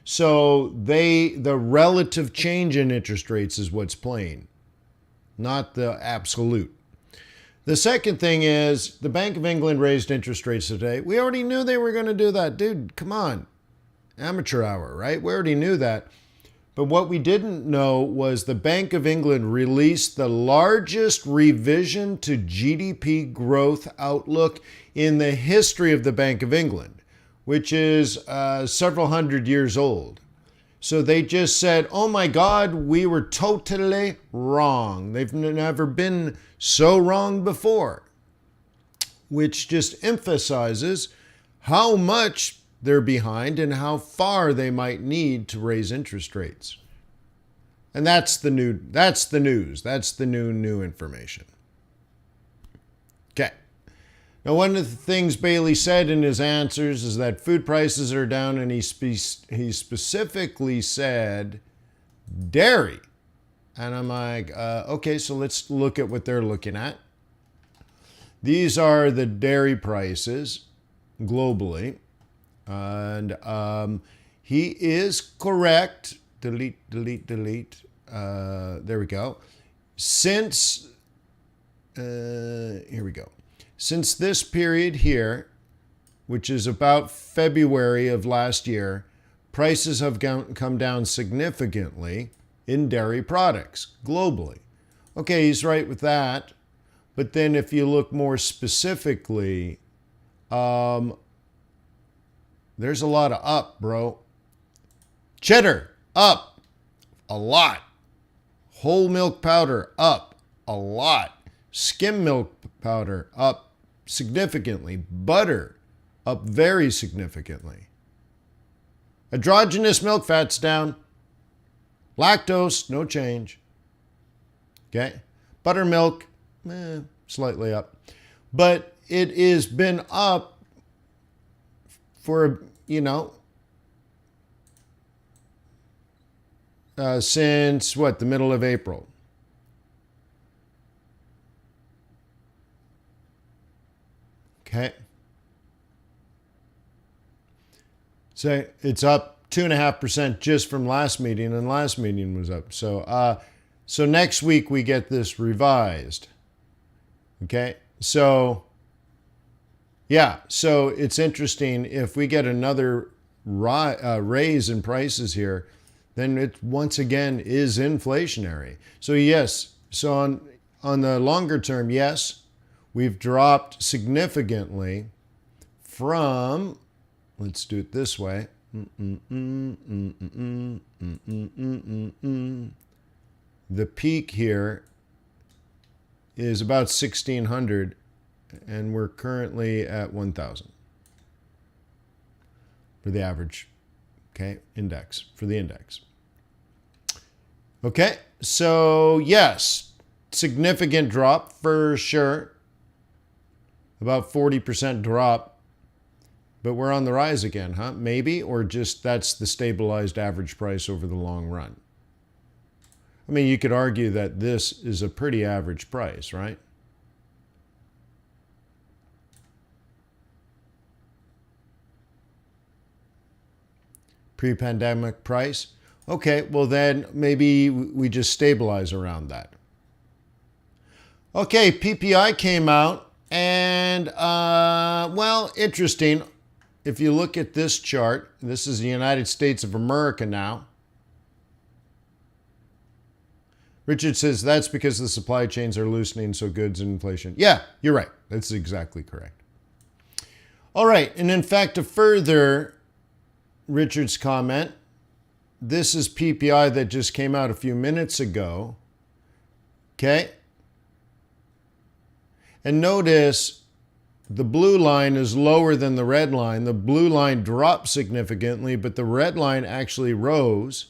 So the relative change in interest rates is what's playing, not the absolute. The second thing is the Bank of England raised interest rates today. We already knew they were going to do that. Dude, come on. Amateur hour, right? We already knew that. But what we didn't know was the Bank of England released the largest revision to GDP growth outlook in the history of the Bank of England, which is several hundred years old. So they just said, oh my God, we were totally wrong. They've never been so wrong before, which just emphasizes how much they're behind and how far they might need to raise interest rates. And that's the news. That's the new information. Okay. Now, one of the things Bailey said in his answers is that food prices are down, and he specifically said dairy. And I'm like, okay, so let's look at what they're looking at. These are the dairy prices globally. And he is correct. Delete. There we go. Since, here we go. Since this period here, which is about February of last year, prices have come down significantly in dairy products globally. Okay, he's right with that. But then if you look more specifically, there's a lot of up, bro. Cheddar, up a lot. Whole milk powder, up a lot. Skim milk powder, up significantly. Butter, up very significantly. Androgenous milk fat's down. Lactose, no change. Okay. Buttermilk, slightly up. But it has been up for, since what, the middle of April. Okay. So it's up 2.5% just from last meeting, and last meeting was up. So next week we get this revised. Okay, so yeah, so it's interesting. If we get another raise in prices here, then it once again is inflationary. So yes, so on the longer term, yes, we've dropped significantly from, let's do it this way. The peak here is about 1,600, and we're currently at 1,000 for the average, okay, index, for the index. Okay, so yes, significant drop for sure, about 40% drop, but we're on the rise again, huh? Maybe, or just that's the stabilized average price over the long run. I mean, you could argue that this is a pretty average price, right? Pre-pandemic price. Okay, well then maybe we just stabilize around that. Okay, PPI came out and, well, interesting. If you look at this chart, this is the United States of America now. Richard says that's because the supply chains are loosening, so goods and inflation. Yeah, you're right. That's exactly correct. All right, and in fact, to further Richard's comment, this is PPI that just came out a few minutes ago. Okay? And notice the blue line is lower than the red line. The blue line dropped significantly, but the red line actually rose.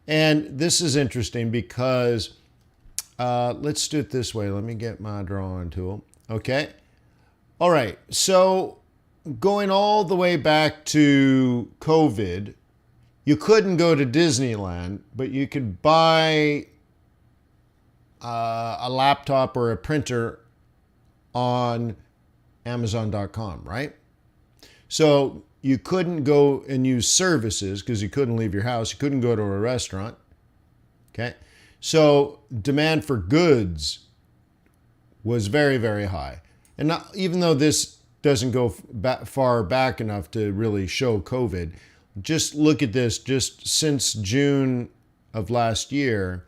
And this is interesting because, let's do it this way. Let me get my drawing tool. Okay. All right. So going all the way back to COVID, you couldn't go to Disneyland, but you could buy a laptop or a printer on Amazon.com, right? So you couldn't go and use services because you couldn't leave your house. You couldn't go to a restaurant. Okay. So demand for goods was very, very high. And not, even though this doesn't go far back enough to really show COVID, just look at this. Just since June of last year,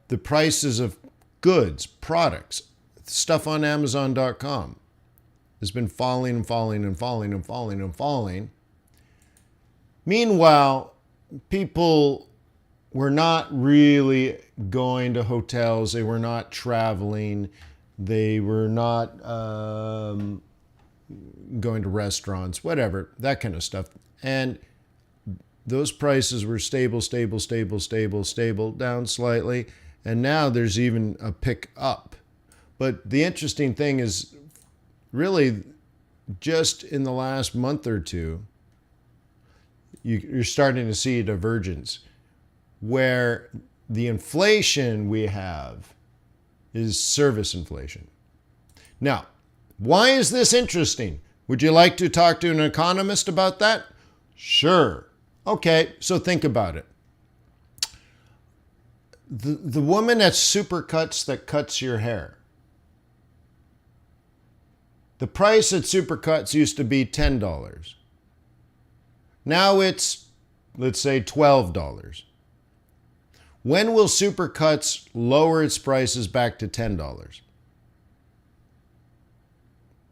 the prices of goods, products, stuff on Amazon.com has been falling and falling and falling and falling and falling. Meanwhile, people were not really going to hotels. They were not traveling. They were not going to restaurants, whatever, that kind of stuff. And those prices were stable, stable, stable, stable, stable, down slightly. And now there's even a pick up. But the interesting thing is really just in the last month or two, you're starting to see a divergence where the inflation we have is service inflation. Now, why is this interesting? Would you like to talk to an economist about that? Sure. Okay, so think about it. The woman at Supercuts that cuts your hair. The price at Supercuts used to be $10. Now it's, let's say, $12. When will Supercuts lower its prices back to $10?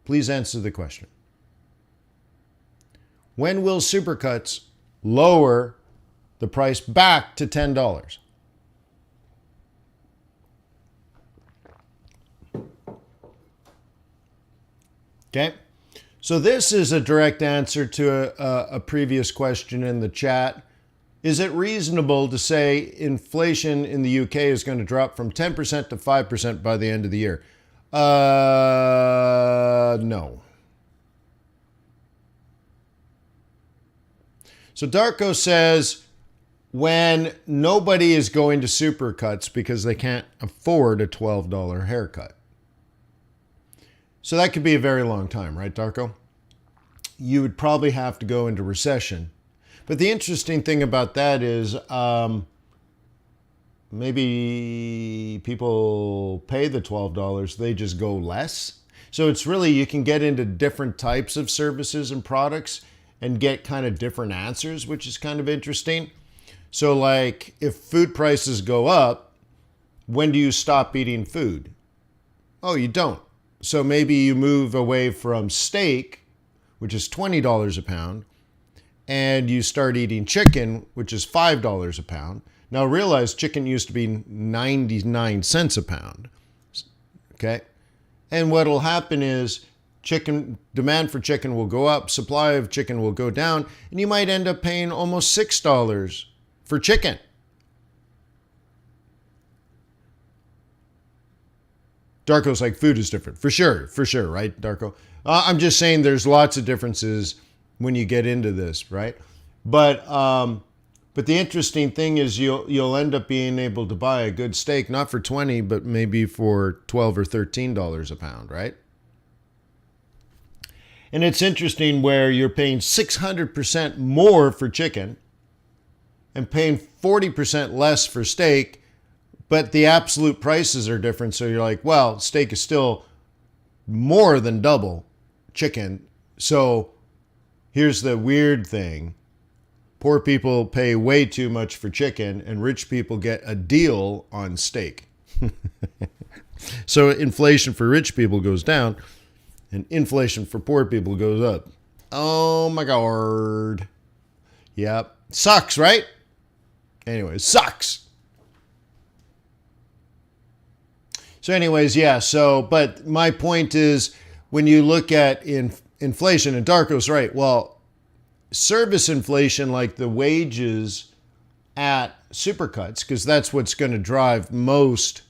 Please answer the question. When will Supercuts lower the price back to $10? Okay, so this is a direct answer to a previous question in the chat. Is it reasonable to say inflation in the UK is going to drop from 10% to 5% by the end of the year? No. So Darko says when nobody is going to Supercuts because they can't afford a $12 haircut. So that could be a very long time, right, Darko? You would probably have to go into recession. But the interesting thing about that is maybe people pay the $12, they just go less. So it's really, you can get into different types of services and products and get kind of different answers, which is kind of interesting. So like if food prices go up, when do you stop eating food? Oh, you don't. So maybe you move away from steak, which is $20 a pound, and you start eating chicken, which is $5 a pound. Now realize chicken used to be 99 cents a pound. Okay? And what'll happen is demand for chicken will go up, supply of chicken will go down, and you might end up paying almost $6 for chicken. Darko's like, food is different. For sure, right, Darko? I'm just saying there's lots of differences when you get into this, right? But the interesting thing is you'll end up being able to buy a good steak, not for 20, but maybe for $12 or $13 a pound, right? And it's interesting where you're paying 600% more for chicken and paying 40% less for steak, but the absolute prices are different. So you're like, well, steak is still more than double chicken. So here's the weird thing. Poor people pay way too much for chicken and rich people get a deal on steak. So inflation for rich people goes down and inflation for poor people goes up. Oh my God. Yep. Sucks, right? Anyway, sucks. So anyways, yeah, but my point is when you look at inflation, and Darko's right, well, service inflation like the wages at supercuts, because that's what's going to drive most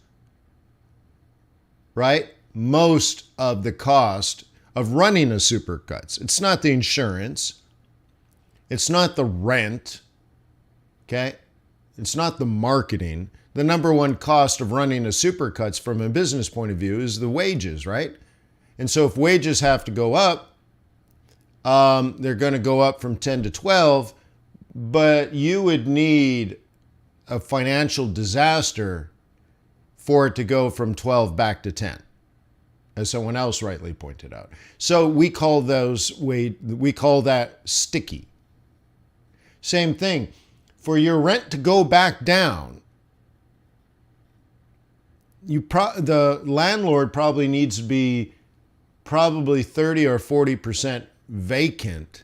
of the cost of running a supercuts. It's not the insurance. It's not the rent. Okay? It's not the marketing. The number one cost of running a supercuts from a business point of view is the wages, right? And so if wages have to go up, they're going to go up from 10 to 12, but you would need a financial disaster for it to go from 12 back to 10, as someone else rightly pointed out. So we call that sticky. Same thing. For your rent to go back down, the landlord probably needs to be 30 or 40% vacant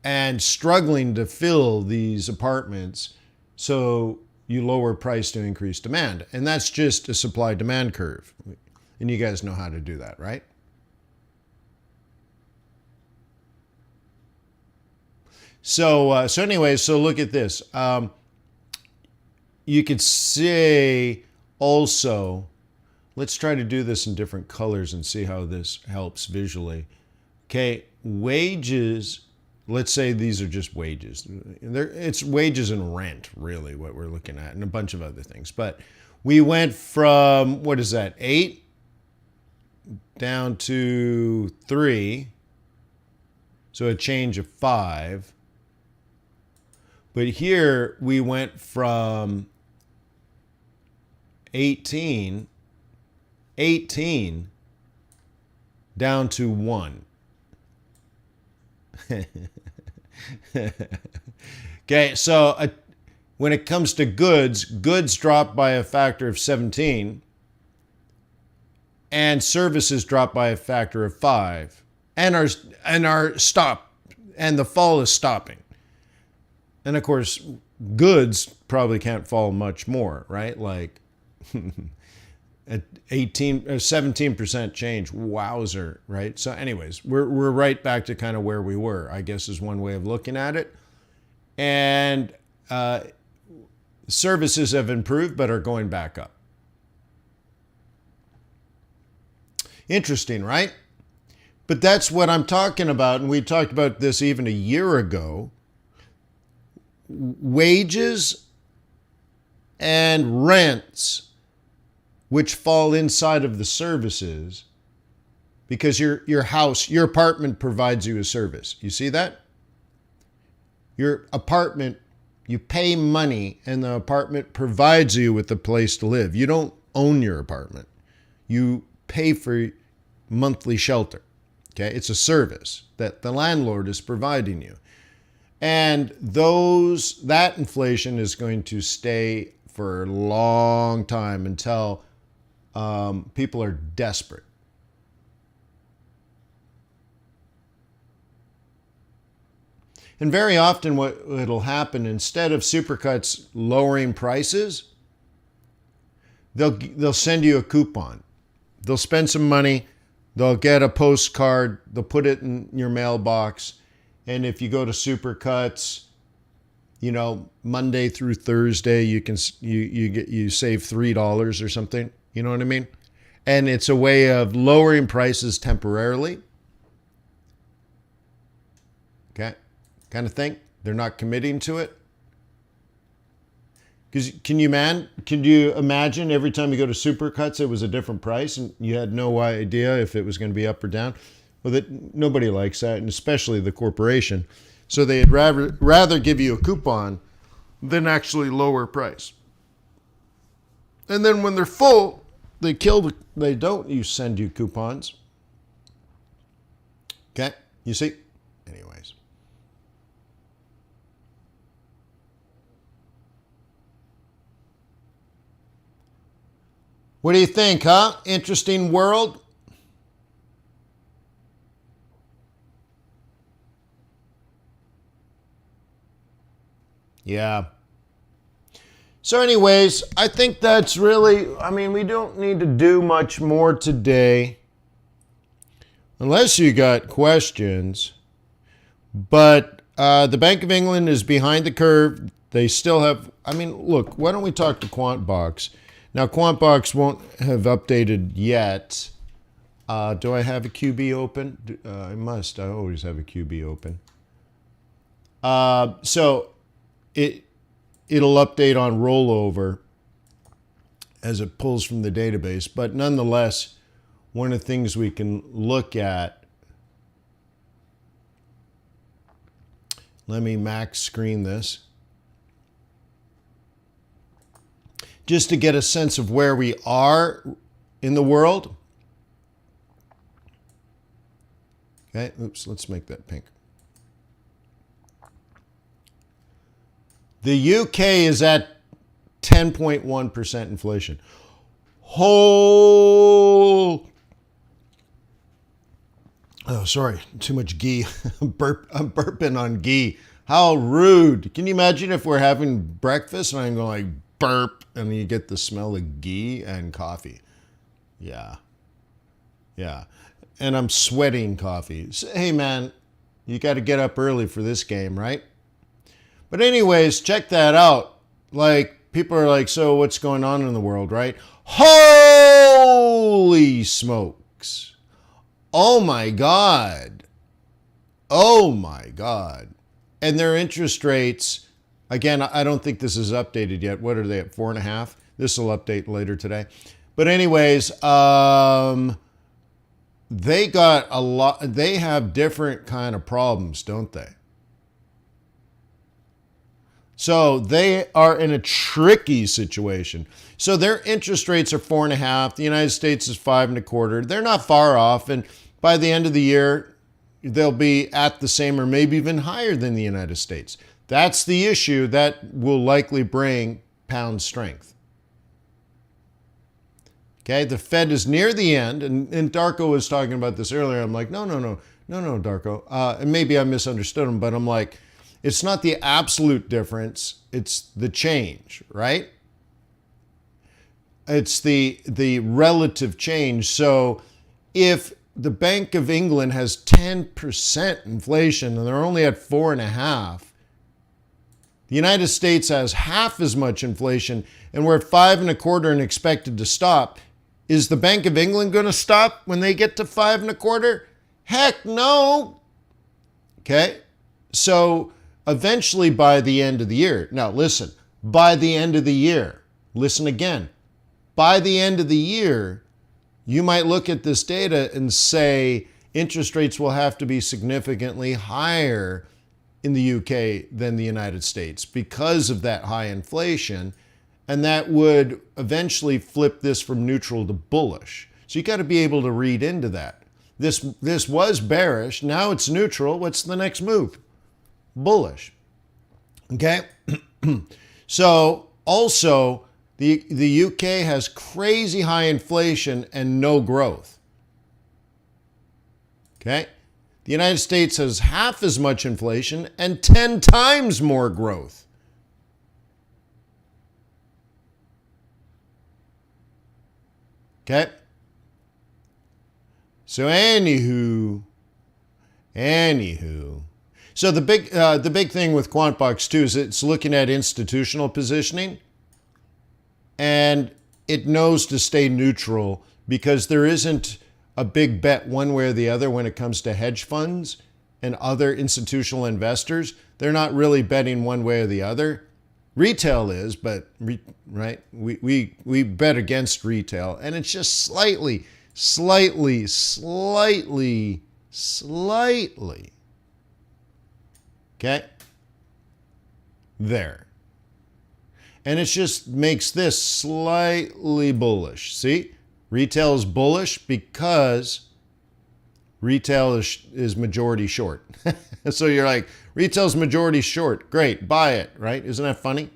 and struggling to fill these apartments, so you lower price to increase demand. And that's just a supply-demand curve. And you guys know how to do that, right? So anyway, so look at this. You could say also, let's try to do this in different colors and see how this helps visually. Okay, wages, let's say these are just wages. It's wages and rent, really, what we're looking at, and a bunch of other things. But we went from, 8 down to 3, so a change of 5. But here we went from 18 down to 1. Okay, so when it comes to goods drop by a factor of 17 and services drop by a factor of 5 and are stop, and the fall is stopping. And of course, goods probably can't fall much more, right? Like at 17% change, wowzer, right? So anyways, we're right back to kind of where we were, I guess is one way of looking at it. And services have improved but are going back up. Interesting, right? But that's what I'm talking about, and we talked about this even a year ago. Wages and rents, which fall inside of the services, because your house, your apartment provides you a service. You see that? Your apartment You pay money and the apartment provides you with a place to live. You don't own your apartment. You pay for monthly shelter. Okay? It's a service that the landlord is providing you. And that inflation is going to stay for a long time until people are desperate. And very often what it'll happen, instead of Supercuts lowering prices, they'll send you a coupon. They'll spend some money, they'll get a postcard, they'll put it in your mailbox, and if you go to Supercuts, Monday through Thursday, you save $3 or something. You know what I mean? And it's a way of lowering prices temporarily. Okay? Kind of thing. They're not committing to it. Because can you imagine every time you go to Supercuts, it was a different price and you had no idea if it was going to be up or down? Well, nobody likes that, and especially the corporation. So they'd rather give you a coupon than actually lower price. And then when they're full, they don't send you coupons. Okay? You see? Anyways. What do you think, huh? Interesting world? Yeah. So anyways, I think that's really, we don't need to do much more today. Unless you got questions. But the Bank of England is behind the curve. They still have, look, why don't we talk to QuantBox? Now, QuantBox won't have updated yet. Do I have a QB open? I must. I always have a QB open. So it'll update on rollover as it pulls from the database. But nonetheless, one of the things we can look at, let me max screen this, just to get a sense of where we are in the world. Okay, oops, let's make that pink. The UK is at 10.1% inflation. Oh, sorry, too much ghee. I'm burping on ghee. How rude. Can you imagine if we're having breakfast and I'm going like burp and you get the smell of ghee and coffee? Yeah. And I'm sweating coffee. So, hey man, you got to get up early for this game, right? But anyways, check that out. Like, people are like, so what's going on in the world, right? Holy smokes. Oh my God. Oh my God. And their interest rates, again, I don't think this is updated yet. What are they at, 4.5? This will update later today. But anyways, they got a lot, they have different kind of problems, don't they? So they are in a tricky situation. So their interest rates are 4.5. The United States is 5.25. They're not far off. And by the end of the year, they'll be at the same or maybe even higher than the United States. That's the issue that will likely bring pound strength. Okay, the Fed is near the end. And Darko was talking about this earlier. I'm like, no, Darko. And maybe I misunderstood him, but I'm like, it's not the absolute difference, it's the change, right? It's the relative change. So if the Bank of England has 10% inflation and they're only at 4.5%, the United States has half as much inflation and we're at 5.25% and expected to stop. Is the Bank of England going to stop when they get to 5.25%? Heck no. Okay, so eventually by the end of the year, now listen, by the end of the year, listen again, by the end of the year, you might look at this data and say interest rates will have to be significantly higher in the UK than the United States because of that high inflation, and that would eventually flip this from neutral to bullish. So you got to be able to read into that. This was bearish, now it's neutral. What's the next move? Bullish. Okay? So also the UK has crazy high inflation and no growth. Okay? The United States has half as much inflation and 10 times more growth. Okay? So anywho. So the big thing with QuantBox too is it's looking at institutional positioning, and it knows to stay neutral because there isn't a big bet one way or the other when it comes to hedge funds and other institutional investors. They're not really betting one way or the other. Retail is, but right, we bet against retail, and it's just slightly. Okay? There. And it just makes this slightly bullish. See? Retail is bullish because retail is majority short. So you're like, retail's majority short. Great, buy it, right? Isn't that funny?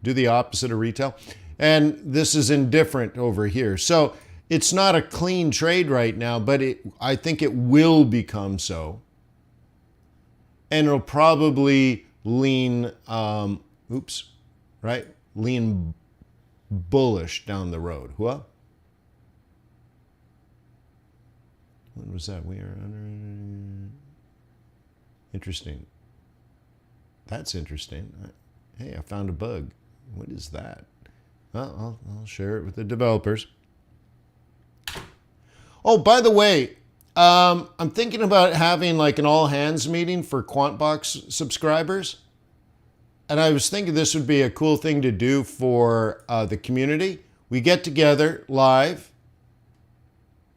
Do the opposite of retail. And this is indifferent over here. So it's not a clean trade right now, but I think it will become so. And it'll probably lean, lean bullish down the road. What? What was that? We are under... Interesting. That's interesting. Hey, I found a bug. What is that? Well, I'll share it with the developers. Oh, by the way, I'm thinking about having like an all-hands meeting for QuantBox subscribers. And I was thinking this would be a cool thing to do for the community. We get together live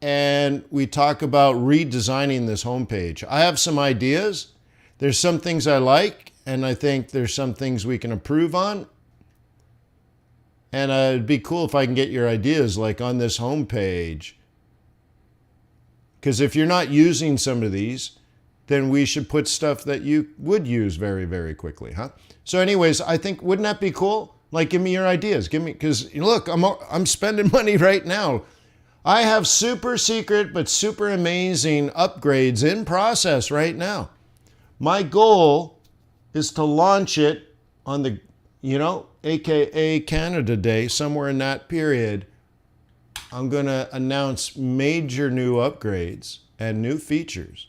and we talk about redesigning this homepage. I have some ideas. There's some things I like, and I think there's some things we can improve on. And it'd be cool if I can get your ideas like on this homepage. Because if you're not using some of these, then we should put stuff that you would use very, very quickly, huh? So anyways, I think, wouldn't that be cool? Like, give me your ideas. Give me, because look, I'm spending money right now. I have super secret but super amazing upgrades in process right now. My goal is to launch it on the, AKA Canada Day, somewhere in that period. I'm going to announce major new upgrades and new features.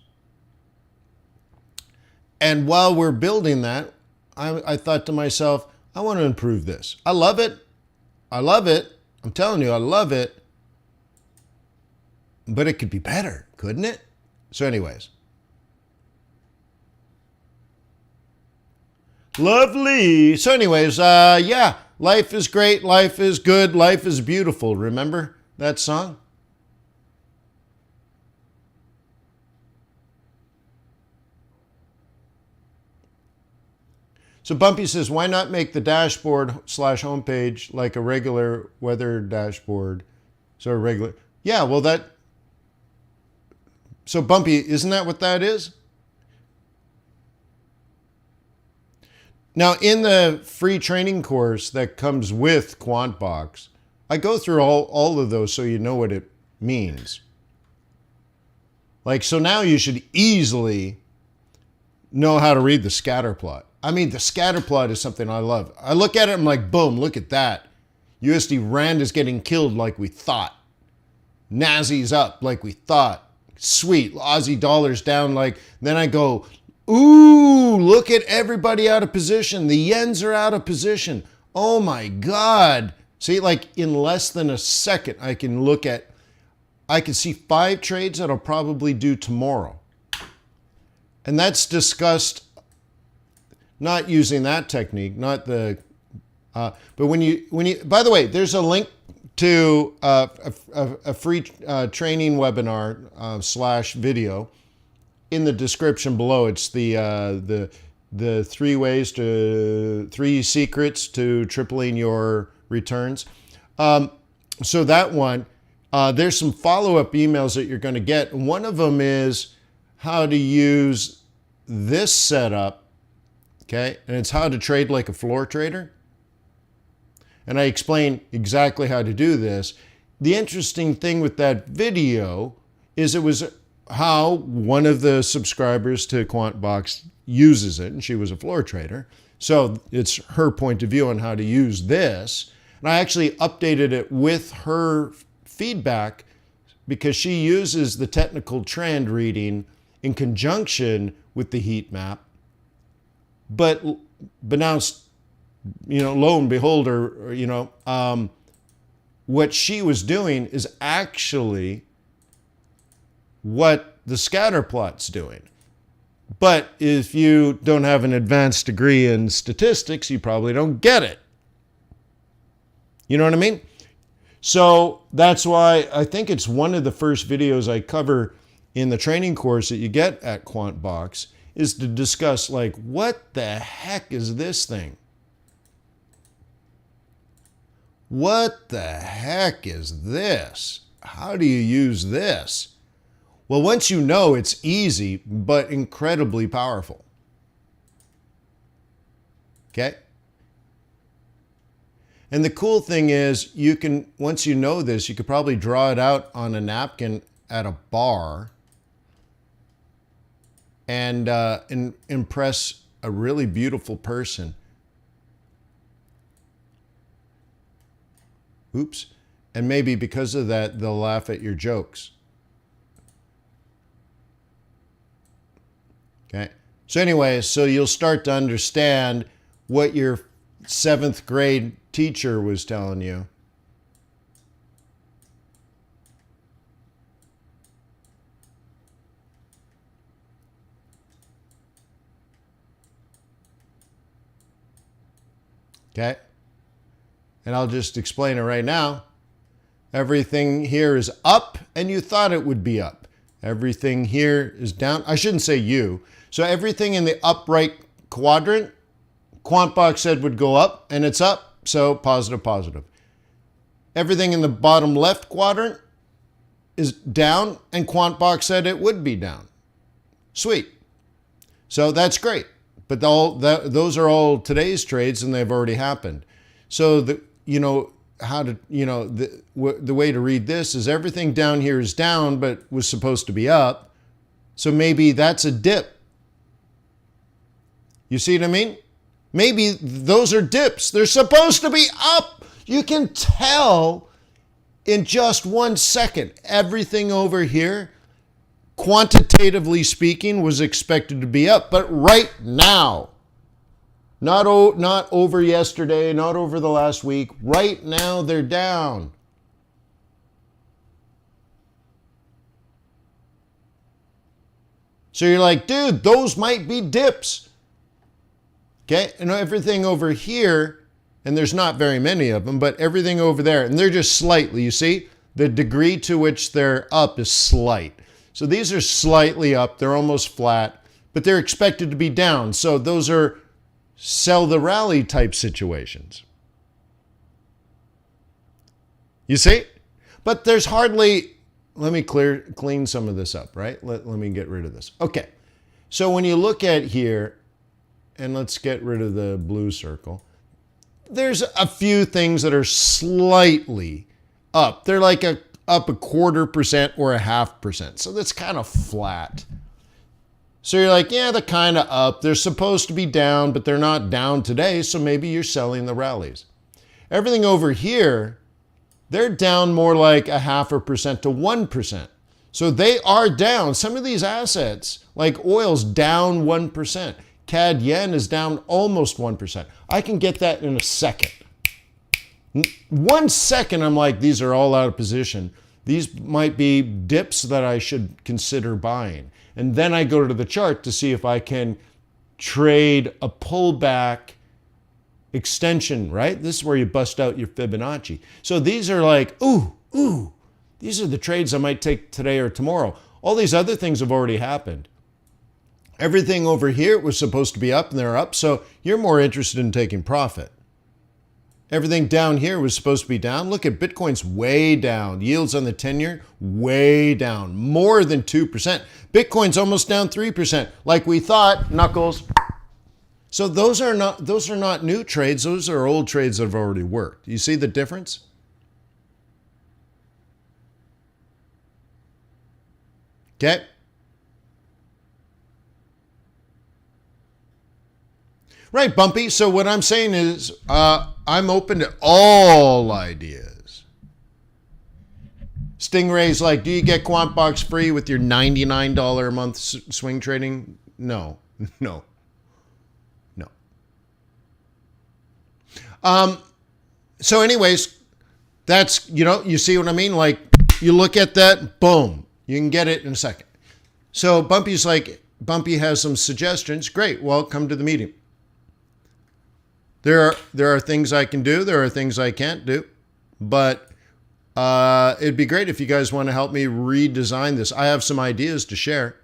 And while we're building that, I thought to myself, I want to improve this. I love it. I'm telling you, I love it. But it could be better, couldn't it? So anyways. Lovely. So anyways, yeah, life is great, life is good, life is beautiful. Remember that song? So Bumpy says, why not make the dashboard / homepage like a regular weather dashboard? So a regular, yeah, well so Bumpy, isn't that what that is? Now, in the free training course that comes with QuantBox, I go through all of those so you know what it means. Like, so now you should easily know how to read the scatter plot. I mean, the scatter plot is something I love. I look at it, I'm like, boom, look at that. USD Rand is getting killed like we thought. Nazi's up like we thought. Sweet, Aussie dollar's down like, then I go, ooh, look at everybody out of position. The yens are out of position. Oh my God. See, like in less than a second, I can see 5 trades that I'll probably do tomorrow. And that's discussed, not using that technique, not the, but when you, by the way, there's a link to a free training webinar / video in the description below. It's the the 3 secrets to tripling your returns. So that one, there's some follow-up emails that you're going to get. One of them is how to use this setup, okay? And it's how to trade like a floor trader. And I explain exactly how to do this. The interesting thing with that video is it was how one of the subscribers to Quant Box uses it, and she was a floor trader. So it's her point of view on how to use this. And I actually updated it with her feedback because she uses the technical trend reading in conjunction with the heat map. But now, lo and behold, what she was doing is actually what the scatter plot's doing. But if you don't have an advanced degree in statistics, you probably don't get it. You know what I mean? So that's why I think it's one of the first videos I cover in the training course that you get at Quant Box is to discuss, like, what the heck is this thing? What the heck is this? How do you use this? Well, once you know, it's easy, but incredibly powerful. Okay? And the cool thing is, once you know this, you could probably draw it out on a napkin at a bar and impress a really beautiful person. Oops. And maybe because of that, they'll laugh at your jokes. Okay. So anyway, so you'll start to understand what your 7th grade teacher was telling you. Okay. And I'll just explain it right now. Everything here is up, and you thought it would be up. Everything here is down. I shouldn't say you. So everything in the upright quadrant, QuantBox said would go up, and it's up, so positive, positive. Everything in the bottom left quadrant is down, and QuantBox said it would be down. Sweet. So that's great. But those are all today's trades, and they've already happened. So the way to read this is everything down here is down, but was supposed to be up. So maybe that's a dip. You see what I mean? Maybe those are dips. They're supposed to be up. You can tell in just 1 second. Everything over here, quantitatively speaking, was expected to be up. But right now, not over yesterday, not over the last week, right now they're down. So you're like, dude, those might be dips. Okay, and everything over here, and there's not very many of them, but everything over there, and they're just slightly, you see? The degree to which they're up is slight. So these are slightly up, they're almost flat, but they're expected to be down. So those are sell the rally type situations. You see? But there's hardly, let me clean some of this up, right? Let me get rid of this. Okay, so when you look at here, and let's get rid of the blue circle. There's a few things that are slightly up. They're like up 0.25% or 0.5%. So that's kind of flat. So you're like, yeah, they're kind of up. They're supposed to be down, but they're not down today. So maybe you're selling the rallies. Everything over here, they're down more like 0.5% to 1%. So they are down. Some of these assets, like oil's down 1%. CAD yen is down almost 1%. I can get that in a second. 1 second, I'm like, these are all out of position. These might be dips that I should consider buying. And then I go to the chart to see if I can trade a pullback extension, right? This is where you bust out your Fibonacci. So these are like, ooh, these are the trades I might take today or tomorrow. All these other things have already happened. Everything over here was supposed to be up and they're up, so you're more interested in taking profit. Everything down here was supposed to be down. Look at Bitcoin's way down. Yields on the 10-year, way down. More than 2%. Bitcoin's almost down 3%. Like we thought, knuckles. So those are not new trades. Those are old trades that have already worked. You see the difference? Okay. Right, Bumpy. So what I'm saying is I'm open to all ideas. Stingray's like, do you get Quant Box free with your $99 a month swing trading? No. No. So anyways, that's, you see what I mean? Like, you look at that, boom, you can get it in a second. So Bumpy has some suggestions. Great. Well, come to the meeting. There are things I can do. There are things I can't do. But it'd be great if you guys want to help me redesign this. I have some ideas to share.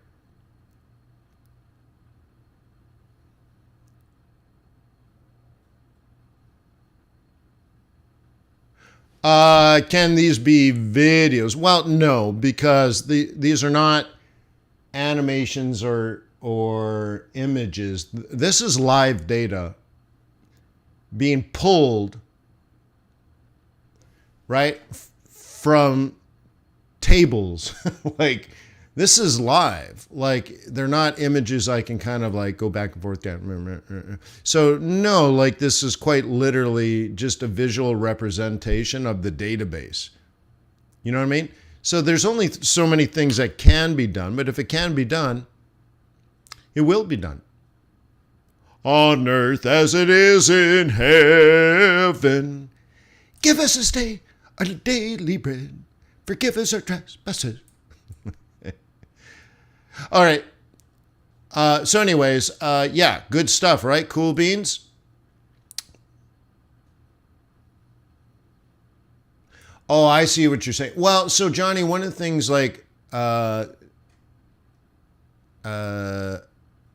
Can these be videos? Well, no, because these are not animations or images. This is live data being pulled, right, from tables. Like, this is live. Like, they're not images I can kind of like go back and forth down. So no, like, this is quite literally just a visual representation of the database. You know what I mean? So there's only so many things that can be done, but if it can be done, it will be done. On earth as it is in heaven, give us this day our daily bread. Forgive us our trespasses. All right. So anyways, yeah, good stuff, right? Cool beans. Oh, I see what you're saying. Well, so Johnny, one of the things like,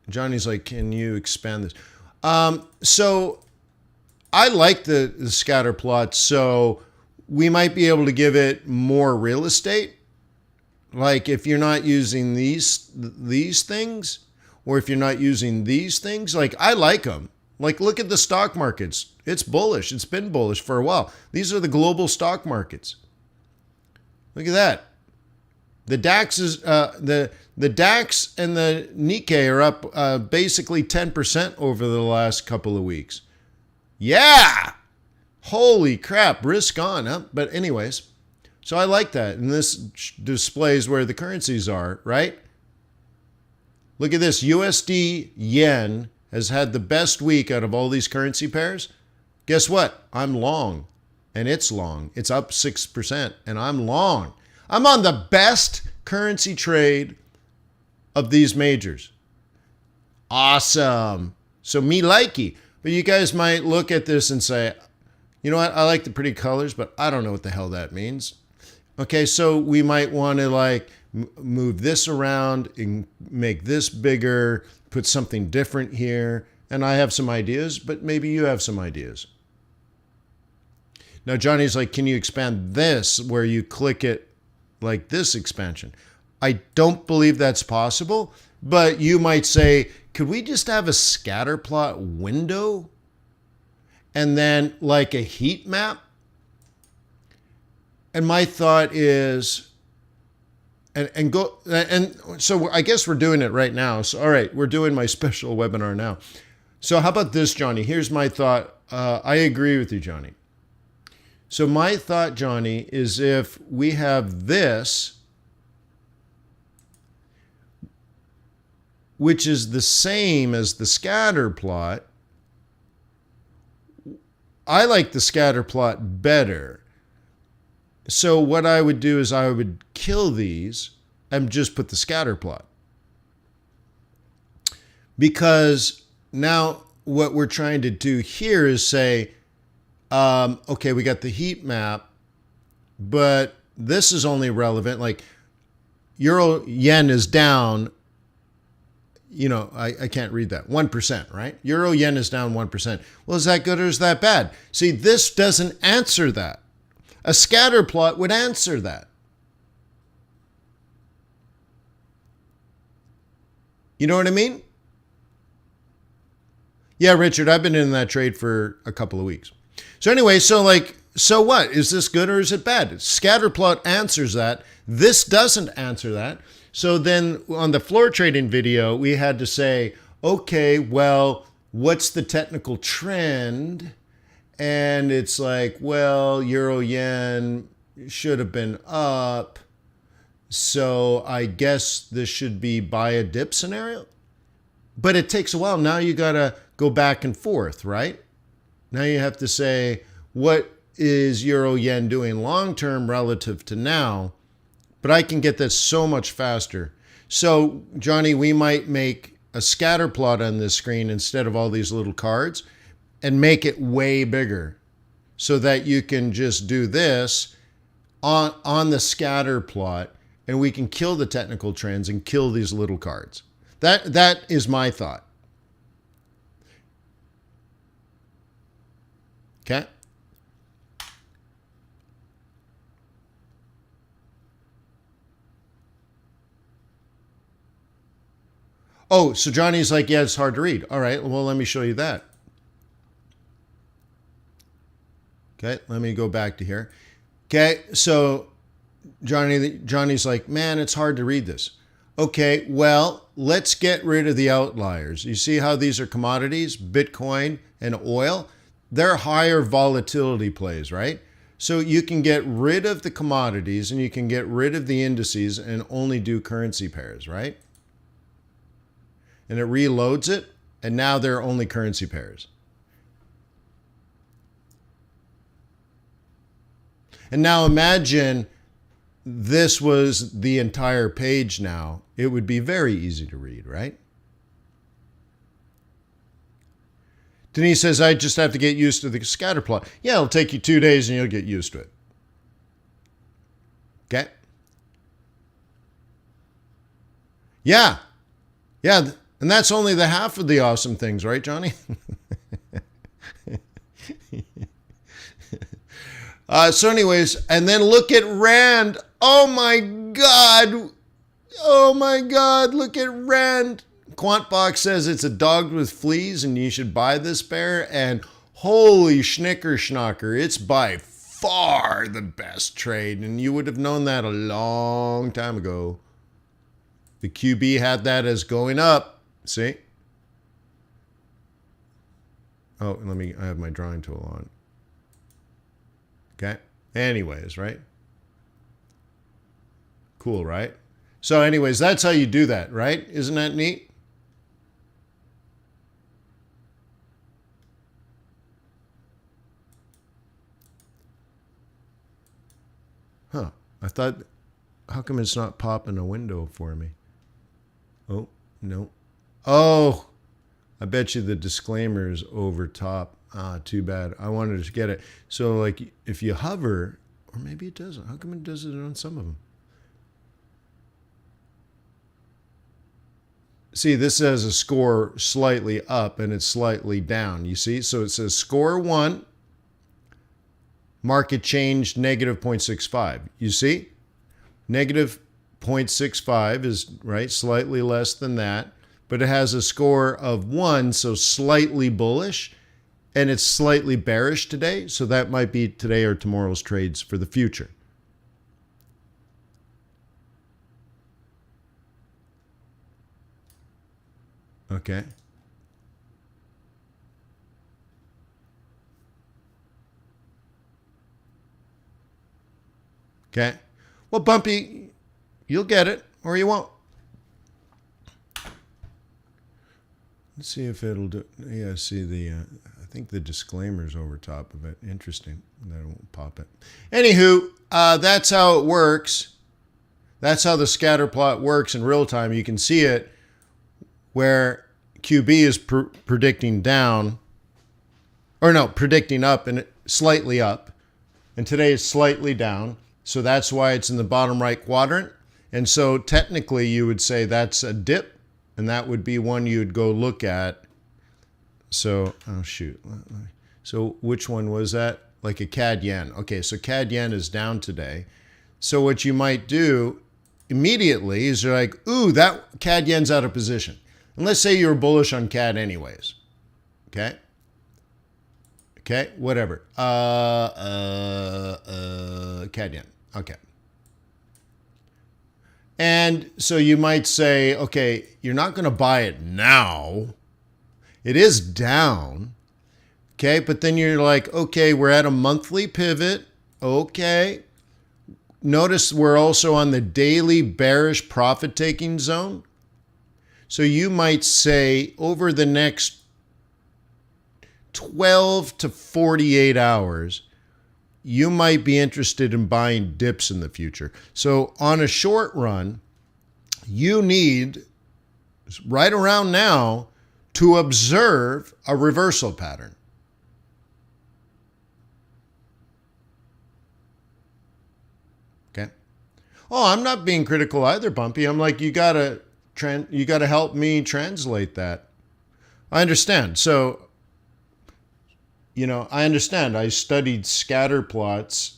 Johnny's like, can you expand this? So I like the scatter plot. So we might be able to give it more real estate. Like if you're not using these things, or if you're not using these things, like I like them. Like look at the stock markets. It's bullish. It's been bullish for a while. These are the global stock markets. Look at that. The DAX is the DAX and the Nikkei are up basically 10% over the last couple of weeks. Yeah. Holy crap, risk on, huh? But anyways, so I like that. And this displays where the currencies are, right? Look at this. USD yen has had the best week out of all these currency pairs. Guess what? I'm long, and it's long. It's up 6%, and I'm long. I'm on the best currency trade of these majors. Awesome. So me likey. But you guys might look at this and say, you know what? I like the pretty colors, but I don't know what the hell that means. Okay, so we might want to like move this around and make this bigger, put something different here. And I have some ideas, but maybe you have some ideas. Now, Johnny's like, can you expand this where you click it like this expansion? I don't believe that's possible, but you might say, could we just have a scatter plot window and then like a heat map? And my thought is, and so I guess we're doing it right now. So, all right, we're doing my special webinar now. So how about this, Johnny? Here's my thought. I agree with you, Johnny. So my thought, Johnny, is if we have this, which is the same as the scatter plot, I like the scatter plot better. So what I would do is I would kill these and just put the scatter plot. Because now what we're trying to do here is say, okay, we got the heat map, but this is only relevant. Like euro yen is down, you know, I can't read that. 1%, right? Euro yen is down 1%. Well, is that good or is that bad? See, this doesn't answer that. A scatter plot would answer that. You know what I mean? Yeah, Richard, I've been in that trade for a couple of weeks. So anyway, so what? Is this good or is it bad? Scatter plot answers that. This doesn't answer that. So then on the floor trading video, we had to say, okay, well, what's the technical trend? And it's like, well, euro yen should have been up. So I guess this should be buy a dip scenario. But it takes a while. Now you got to go back and forth, right? Now you have to say, what is euro yen doing long term relative to now? But I can get this so much faster. So, Johnny, we might make a scatter plot on this screen instead of all these little cards and make it way bigger so that you can just do this on the scatter plot and we can kill the technical trends and kill these little cards. That is my thought. Okay? Oh, so Johnny's like, yeah, it's hard to read. All right, well, let me show you that. Okay, let me go back to here. Okay, so Johnny's like, man, it's hard to read this. Okay, well, let's get rid of the outliers. You see how these are commodities, Bitcoin and oil? They're higher volatility plays, right? So you can get rid of the commodities and you can get rid of the indices and only do currency pairs, right? And it reloads it, and now there are only currency pairs. And now imagine this was the entire page now. It would be very easy to read, right? Denise says, I just have to get used to the scatter plot. Yeah, it'll take you 2 days and you'll get used to it. Okay? Yeah. Yeah, and that's only the half of the awesome things, right, Johnny? So anyways, and then look at Rand. Oh my God. Oh my God. Look at Rand. Quantbox says it's a dog with fleas and you should buy this bear. And holy schnicker. It's by far the best trade. And you would have known that a long time ago. The QB had that as going up. See? Oh, I have my drawing tool on. Okay. Anyways, right? Cool, right? So anyways, that's how you do that, right? Isn't that neat? Huh. I thought, how come it's not popping a window for me? Oh, no. Oh, I bet you the disclaimer is over top. Ah, too bad. I wanted to get it. So like if you hover, or maybe it doesn't. How come it does it on some of them? See, this says a score slightly up and it's slightly down. You see? So it says score 1, market change negative 0.65. You see? Negative 0.65 is, right, slightly less than that. But it has a score of 1, so slightly bullish. And it's slightly bearish today, so that might be today or tomorrow's trades for the future. Okay. Okay. Well, Bumpy, you'll get it, or you won't. Let's see if it'll do. Yeah, see the, I think the disclaimer's over top of it. Interesting. That won't pop it. Anywho, that's how it works. That's how the scatter plot works in real time. You can see it where QB is predicting down, or no, predicting up and slightly up. And today it's slightly down. So that's why it's in the bottom right quadrant. And so technically you would say that's a dip. and that would be one you'd go look at. So, oh shoot. So which one was that? Like a CAD yen. Okay, so CAD yen is down today. So what you might do immediately is you're like, ooh, that CAD yen's out of position. And let's say you're bullish on CAD anyways. Okay? Okay, whatever. CAD yen. Okay. And so you might say, okay, you're not going to buy it now. It is down. Okay, but then you're like, okay, we're at a monthly pivot. Okay. Notice we're also on the daily bearish profit-taking zone. So you might say over the next 12 to 48 hours, you might be interested in buying dips in the future. So on a short run, you need, right around now, to observe a reversal pattern. Okay. Oh, I'm not being critical either, Bumpy. I'm like, you gotta help me translate that. I understand. So, I understand. I studied scatter plots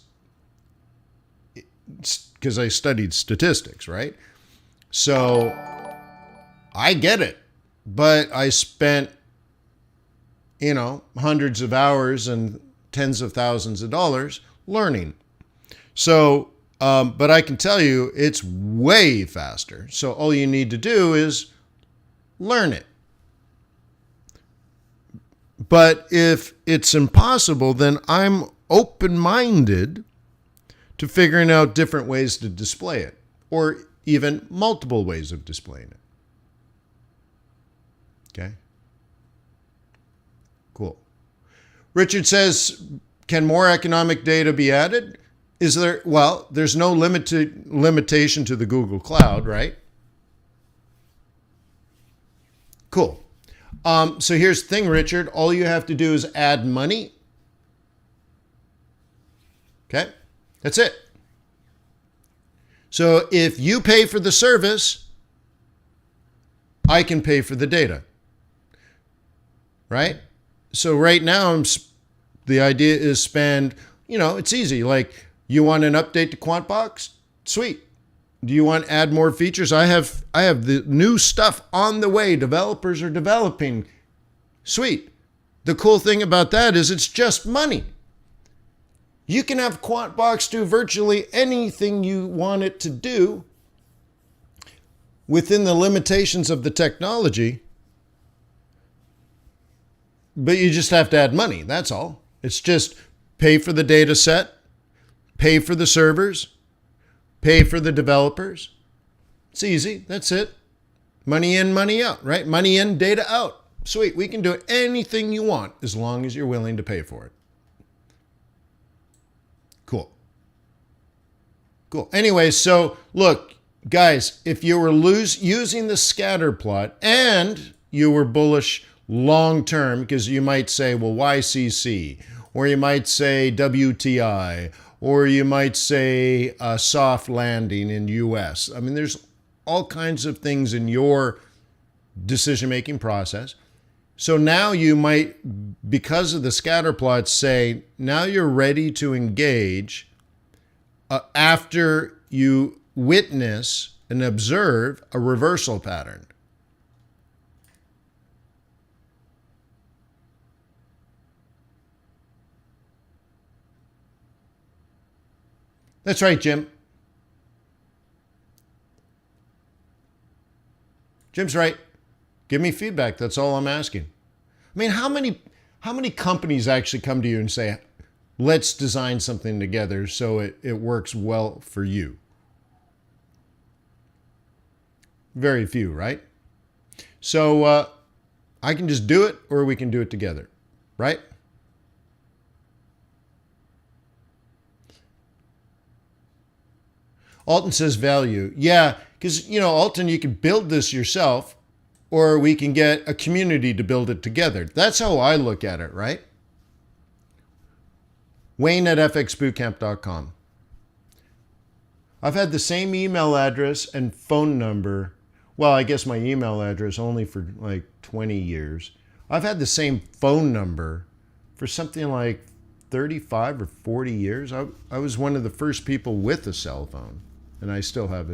because I studied statistics, right? So I get it. But I spent, hundreds of hours and tens of thousands of dollars learning. So, but I can tell you it's way faster. So all you need to do is learn it. But if it's impossible, then I'm open-minded to figuring out different ways to display it, or even multiple ways of displaying it. Okay. Cool. Richard says, can more economic data be added? Is there? Well, there's no limitation to the Google Cloud, right? Cool. So here's the thing, Richard. All you have to do is add money. Okay. That's it. So if you pay for the service, I can pay for the data. Right? So right now, the idea is spend, it's easy. Like, you want an update to Quant Box? Sweet. Do you want to add more features? I have the new stuff on the way. Developers are developing. Sweet. The cool thing about that is it's just money. You can have Quant Box do virtually anything you want it to do within the limitations of the technology. But you just have to add money. That's all. It's just pay for the data set, pay for the servers, pay for the developers. It's easy. That's it. Money in, money out, right? Money in, data out. Sweet. We can do anything you want as long as you're willing to pay for it. Cool. Cool. Anyway, so look, guys, if you were using the scatter plot and you were bullish long term, because you might say, well, YCC, or you might say WTI, or you might say a soft landing in US. I mean, there's all kinds of things in your decision-making process. So now you might, because of the scatter plots, say, now you're ready to engage after you witness and observe a reversal pattern. That's right, Jim. Jim's right. Give me feedback. That's all I'm asking. I mean, how many companies actually come to you and say, let's design something together so it works well for you? Very few, right? So I can just do it, or we can do it together, right? Alton says value. Yeah, because, Alton, you can build this yourself, or we can get a community to build it together. That's how I look at it, right? Wayne at fxbootcamp.com. I've had the same email address and phone number well, I guess my email address only for like 20 years. I've had the same phone number for something like 35 or 40 years. I was one of the first people with a cell phone, and I still have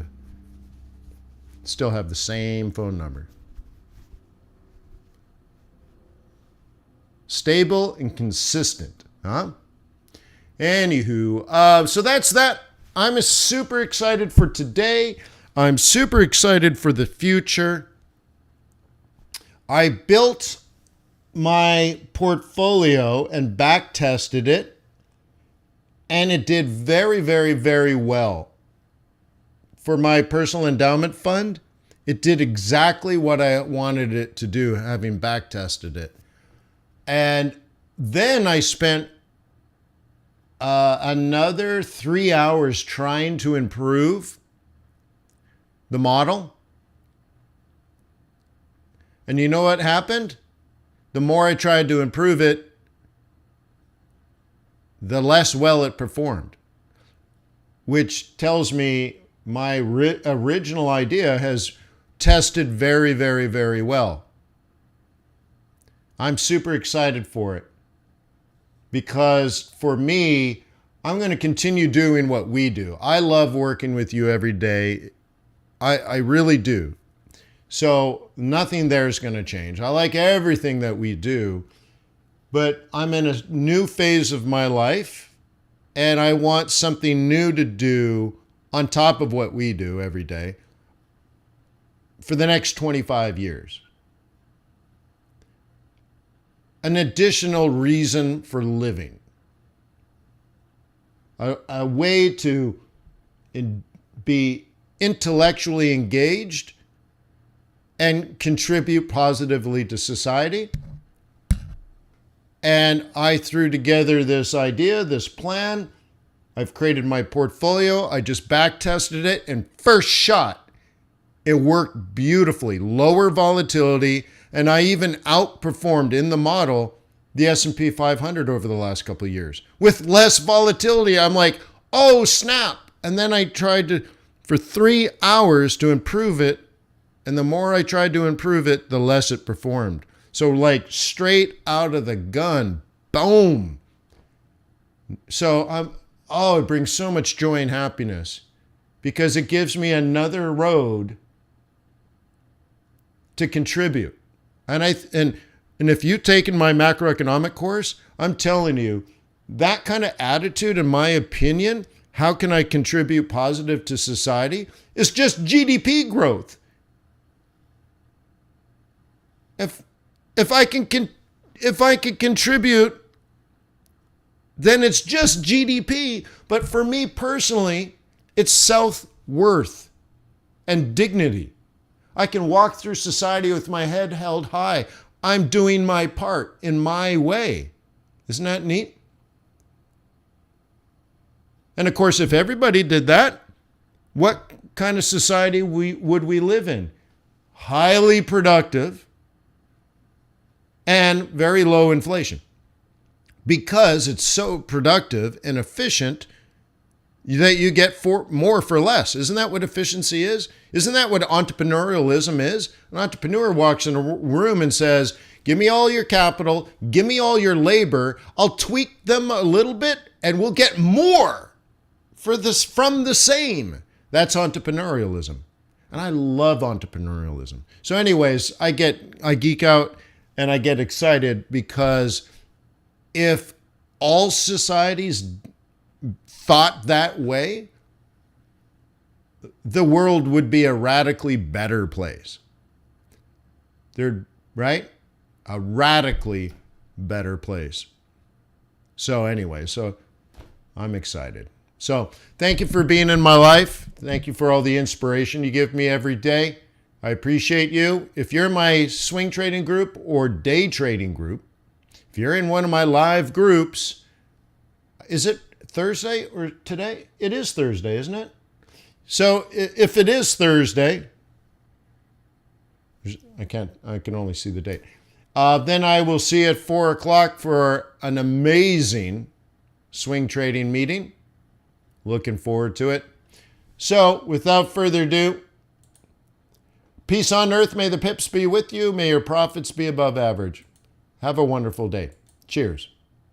the same phone number. Stable and consistent, huh? Anywho, so that's that. I'm super excited for today. I'm super excited for the future. I built my portfolio and back tested it, and it did very, very, very well. For my personal endowment fund, it did exactly what I wanted it to do, having back tested it. And then I spent another 3 hours trying to improve the model. And you know what happened? The more I tried to improve it, the less well it performed, which tells me my original idea has tested very, very, very well. I'm super excited for it because for me, I'm going to continue doing what we do. I love working with you every day. I really do. So nothing there is going to change. I like everything that we do, but I'm in a new phase of my life and I want something new to do on top of what we do every day for the next 25 years. An additional reason for living. A way to be intellectually engaged and contribute positively to society. And I threw together this idea, this plan. I've created my portfolio. I just back tested it, and first shot, it worked beautifully. Lower volatility, and I even outperformed in the model the S&P 500 over the last couple of years. With less volatility, I'm like, oh snap. And then I tried for 3 hours to improve it. And the more I tried to improve it, the less it performed. So like straight out of the gun, boom. So it brings so much joy and happiness because it gives me another road to contribute. And if you've taken my macroeconomic course, I'm telling you, that kind of attitude, in my opinion, how can I contribute positive to society, is just GDP growth. If I can contribute, then it's just GDP. But for me personally, it's self-worth and dignity. I can walk through society with my head held high. I'm doing my part in my way. Isn't that neat? And of course, if everybody did that, what kind of society would we live in? Highly productive and very low inflation. Because it's so productive and efficient that you get more for less. Isn't that what efficiency is? Isn't that what entrepreneurialism is? An entrepreneur walks in a room and says, give me all your capital, give me all your labor, I'll tweak them a little bit and we'll get more from the same. That's entrepreneurialism. And I love entrepreneurialism. So anyways, I geek out and I get excited because if all societies thought that way, the world would be a radically better place. Right? A radically better place. So anyway, I'm excited. So thank you for being in my life. Thank you for all the inspiration you give me every day. I appreciate you. If you're in my swing trading group or day trading group, if you're in one of my live groups, is it Thursday or today? It is Thursday, isn't it? So if it is Thursday, I can only see the date. Then I will see you at 4 o'clock for an amazing swing trading meeting. Looking forward to it. So without further ado, Peace on earth. May the pips be with you. May your profits be above average. Have a wonderful day. Cheers.